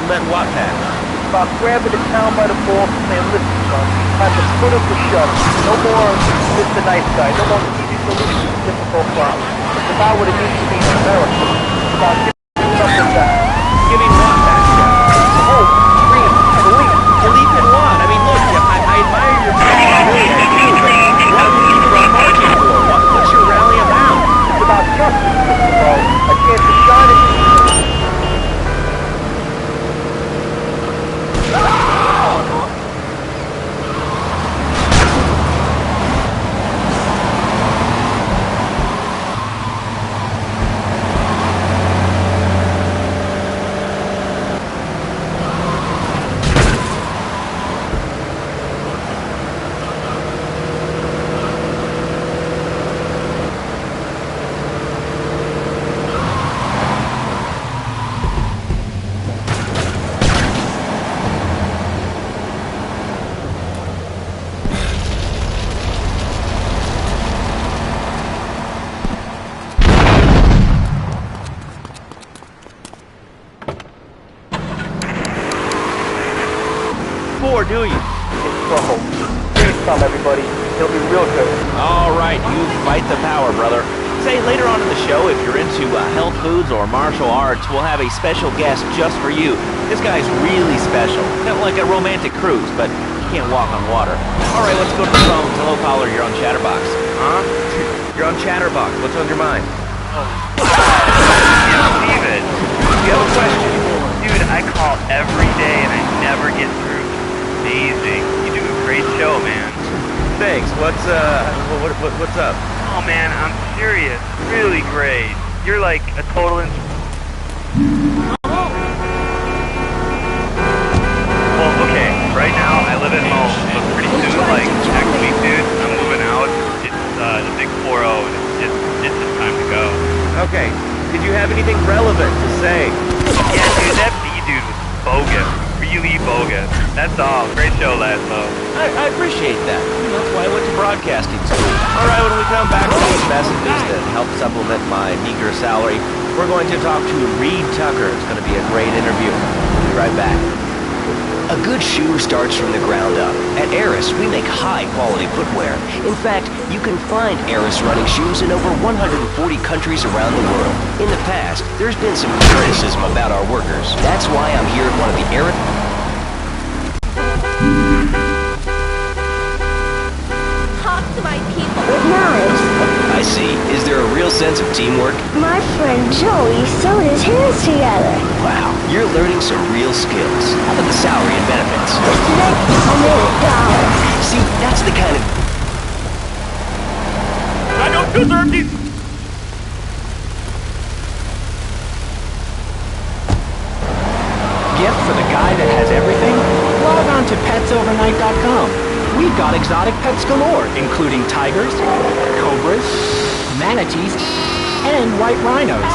Let what pass? It's about grabbing the town by the balls and saying, listen, son, time to put up the shutter. No more Mr. Nice Guy. No more easy solutions to difficult problems. It's about what it means to be an American. It's about giving something back. Giving what back, Jeff? Hope, dream, belief. Belief in what? I mean, look, Jeff, I admire your passion. Really, I do, but what are you marching for? What's your rally about? It's about justice, Mr. Bro. A chance to shine it. Do you? It's trouble. Please come, everybody. It'll be real good. All right, you fight the power, brother. Say, later on in the show, if you're into health foods or martial arts, we'll have a special guest just for you. This guy's really special. Kind of like a romantic cruise, but he can't walk on water. All right, let's go to the phones. Hello, caller. You're on Chatterbox. Huh? You're on Chatterbox. What's on your mind? Can't believe it. You have a question? Dude, I call every day and I never get through. Amazing. You do a great show, man. Thanks. What's up? Oh man, I'm serious. Really great. You're like a total Well, okay. Right now I live at home, but pretty soon, like next week, dude, I'm moving out. It's the big 4-0, and it's just time to go. Okay. Did you have anything relevant to say? Yeah, dude, that B-dude was bogus. Really bogus. That's all. Great show, Laszlo. I appreciate that. That's why I went to broadcasting school. All right, when we come back from these messages that help supplement my meager salary, we're going to talk to Reed Tucker. It's going to be a great interview. We'll be right back. A good shoe starts from the ground up. At Eris, we make high-quality footwear. In fact, you can find Eris running shoes in over 140 countries around the world. In the past, there's been some criticism about our workers. That's why I'm here at one of the Eris... Talk to my people. With knowledge. I see. Is there a real sense of teamwork? My friend Joey sewed his hands together. Wow, you're learning some real skills. How about the salary and benefits? I made $1. See, that's the kind of... I don't deserve these... Gift for the guy that has everything? Log on to petsovernight.com. We've got exotic pets galore, including tigers, cobras, manatees, and white rhinos.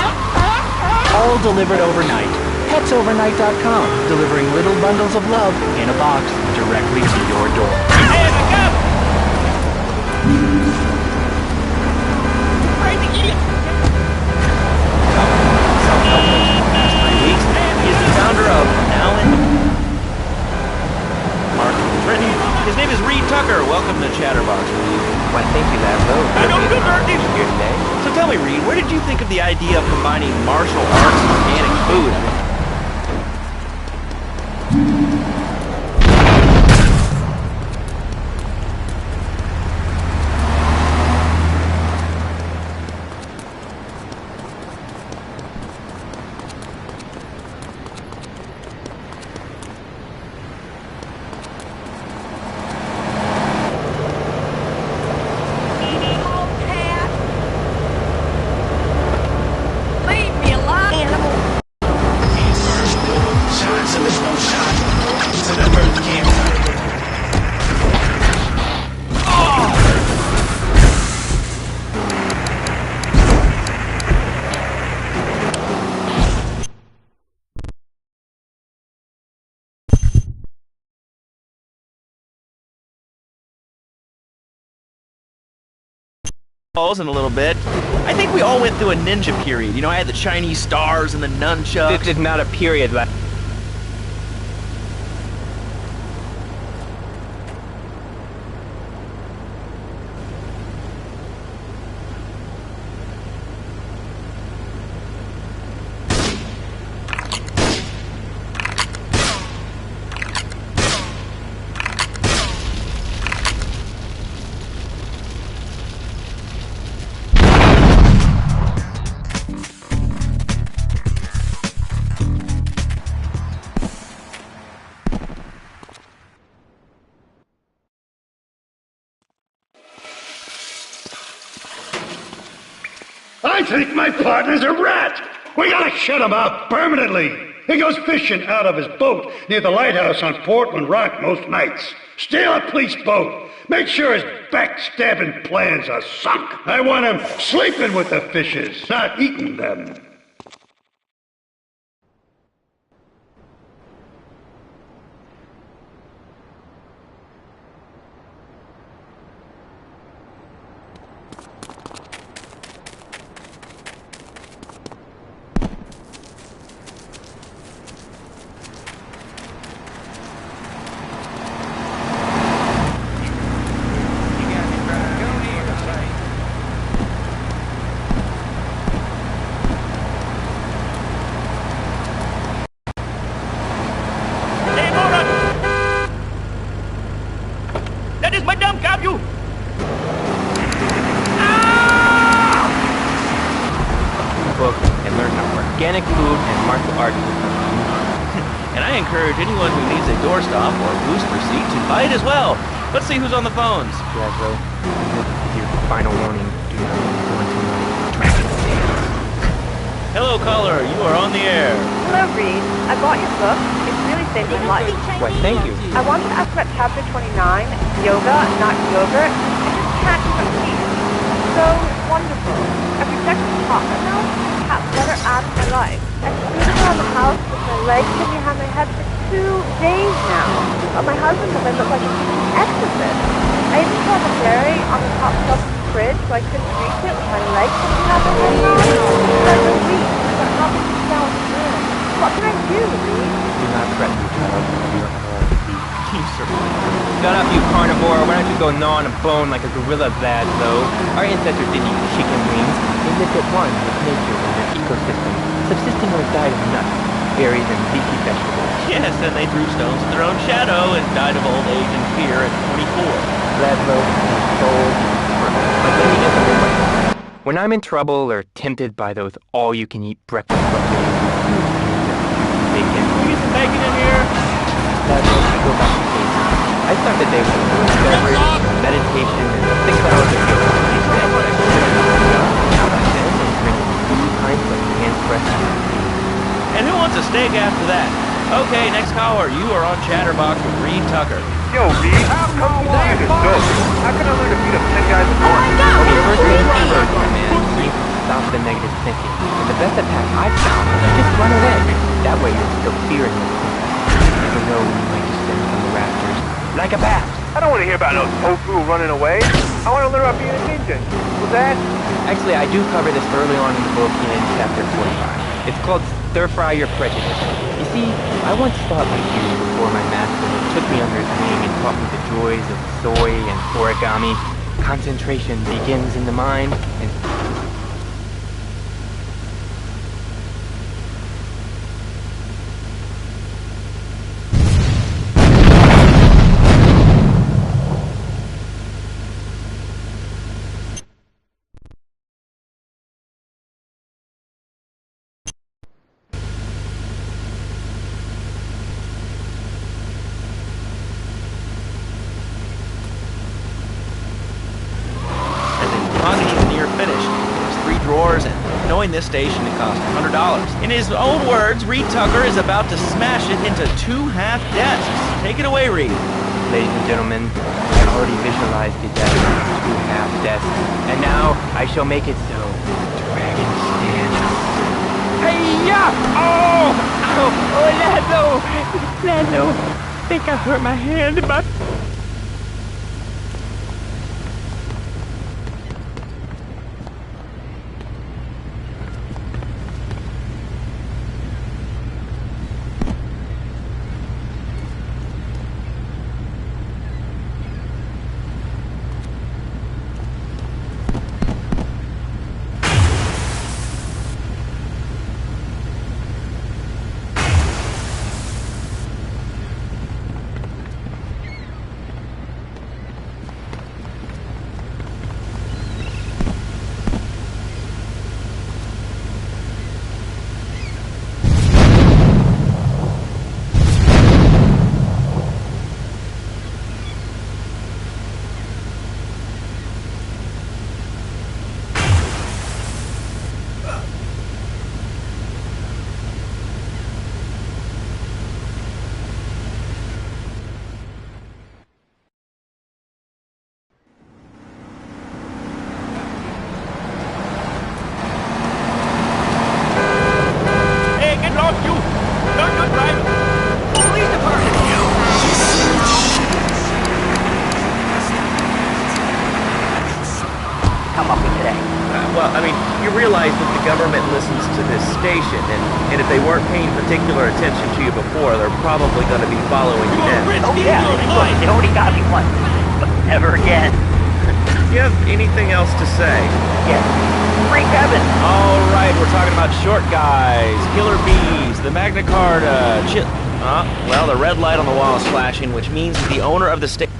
All delivered overnight. Petsovernight.com, delivering little bundles of love in a box directly to your door. Hey, look up! Crazy idiot! Past 3 weeks, he is the founder of Allen Marketing. His name is Reed Tucker. Welcome to Chatterbox, Reed. Why, thank you, Laszlo. I don't deserve these... Here today. So tell me, Reed, where did you think of the idea of combining martial arts and organic food? in a little bit. I think we all went through a ninja period. You know, I had the Chinese stars and the nunchucks. This is not a period, lad. I think my partner's a rat. We gotta shut him up permanently. He goes fishing out of his boat near the lighthouse on Portland Rock most nights. Steal a police boat. Make sure his backstabbing plans are sunk. I want him sleeping with the fishes, not eating them. That is Madame Cabu! Book and learn how organic food and martial arts And I encourage anyone who needs a doorstop or booster seat to buy it as well. Let's see who's on the phones. Glasgow, your final warning, do not go into my traffic stance. Hello, caller. You are on the air. Hello, Reed. I bought your book. It's really saved my life. Why, thank you. I wanted to ask about chapter 29, yoga, not yogurt. I just can't compete. So wonderful. I protect the partner now. Cat better add to my life. I've been around the house with my legs sitting behind my head for 2 days now. But my husband says I look like a freaking exorcist. I even saw the dairy on the top shelf of the fridge so I couldn't reach it with my legs sitting behind my head now. I'm a weak, but how can you sound good? What can I do, Reed? Do not threaten me, child. You are you certainly. Shut up, you carnivore. Why don't you go gnaw on a bone like a gorilla, though? Our ancestors didn't eat chicken wings. They lived at one with nature and their ecosystem, subsisting on a diet of nuts, berries, and leafy vegetables. Yes, and they threw stones at their own shadow and died of old age and fear at 24. Laszlo, bold, but let me get the right. When I'm in trouble or tempted by those all-you-can-eat breakfast buffets with bacon. Use some bacon in here. Laszlo, I go back to basics. I start the day with a food beverage, meditation, and 6 hours of yoga. Each day, what I consider out of bed and drink 2 pints of hand-pressed tea. And who wants a steak after that? Okay, next caller. You are on Chatterbox with Reed Tucker. Yo, Reed, how come you learn this dope? How can I learn to beat up 10 guys at once? Okay, first things first, my man. Keep stop the negative thinking. And the best attack I've found is just run away. That way you're still fearing it. Even though you might descend from the rafters like a bat. I don't want to hear about no tofu running away. I want to learn about being a ninja. Was that? Actually, I do cover this early on in the book in chapter 45. It's called Stir Fry Your Prejudice. You see, I once thought like you before my master took me under his wing and taught me the joys of soy and origami. Concentration begins in the mind and... Knowing this station to cost $100. In his own words, Reed Tucker is about to smash it into 2 half desks. Take it away, Reed. Ladies and gentlemen, I already visualized the desk of 2 half desks, and now I shall make it so. Dragon stance. Hey-ya! Oh! Ow! Oh, Laszlo! Laszlo! I think I hurt my hand, but... Well, I mean, you realize that the government listens to this station, and if they weren't paying particular attention to you before, they're probably going to be following you now. Oh yeah, look, they already got me once, but never again. Do you have anything else to say? Yes. Free Kevin! All right, we're talking about short guys, killer bees, the Magna Carta, well, the red light on the wall is flashing, which means the owner of the station...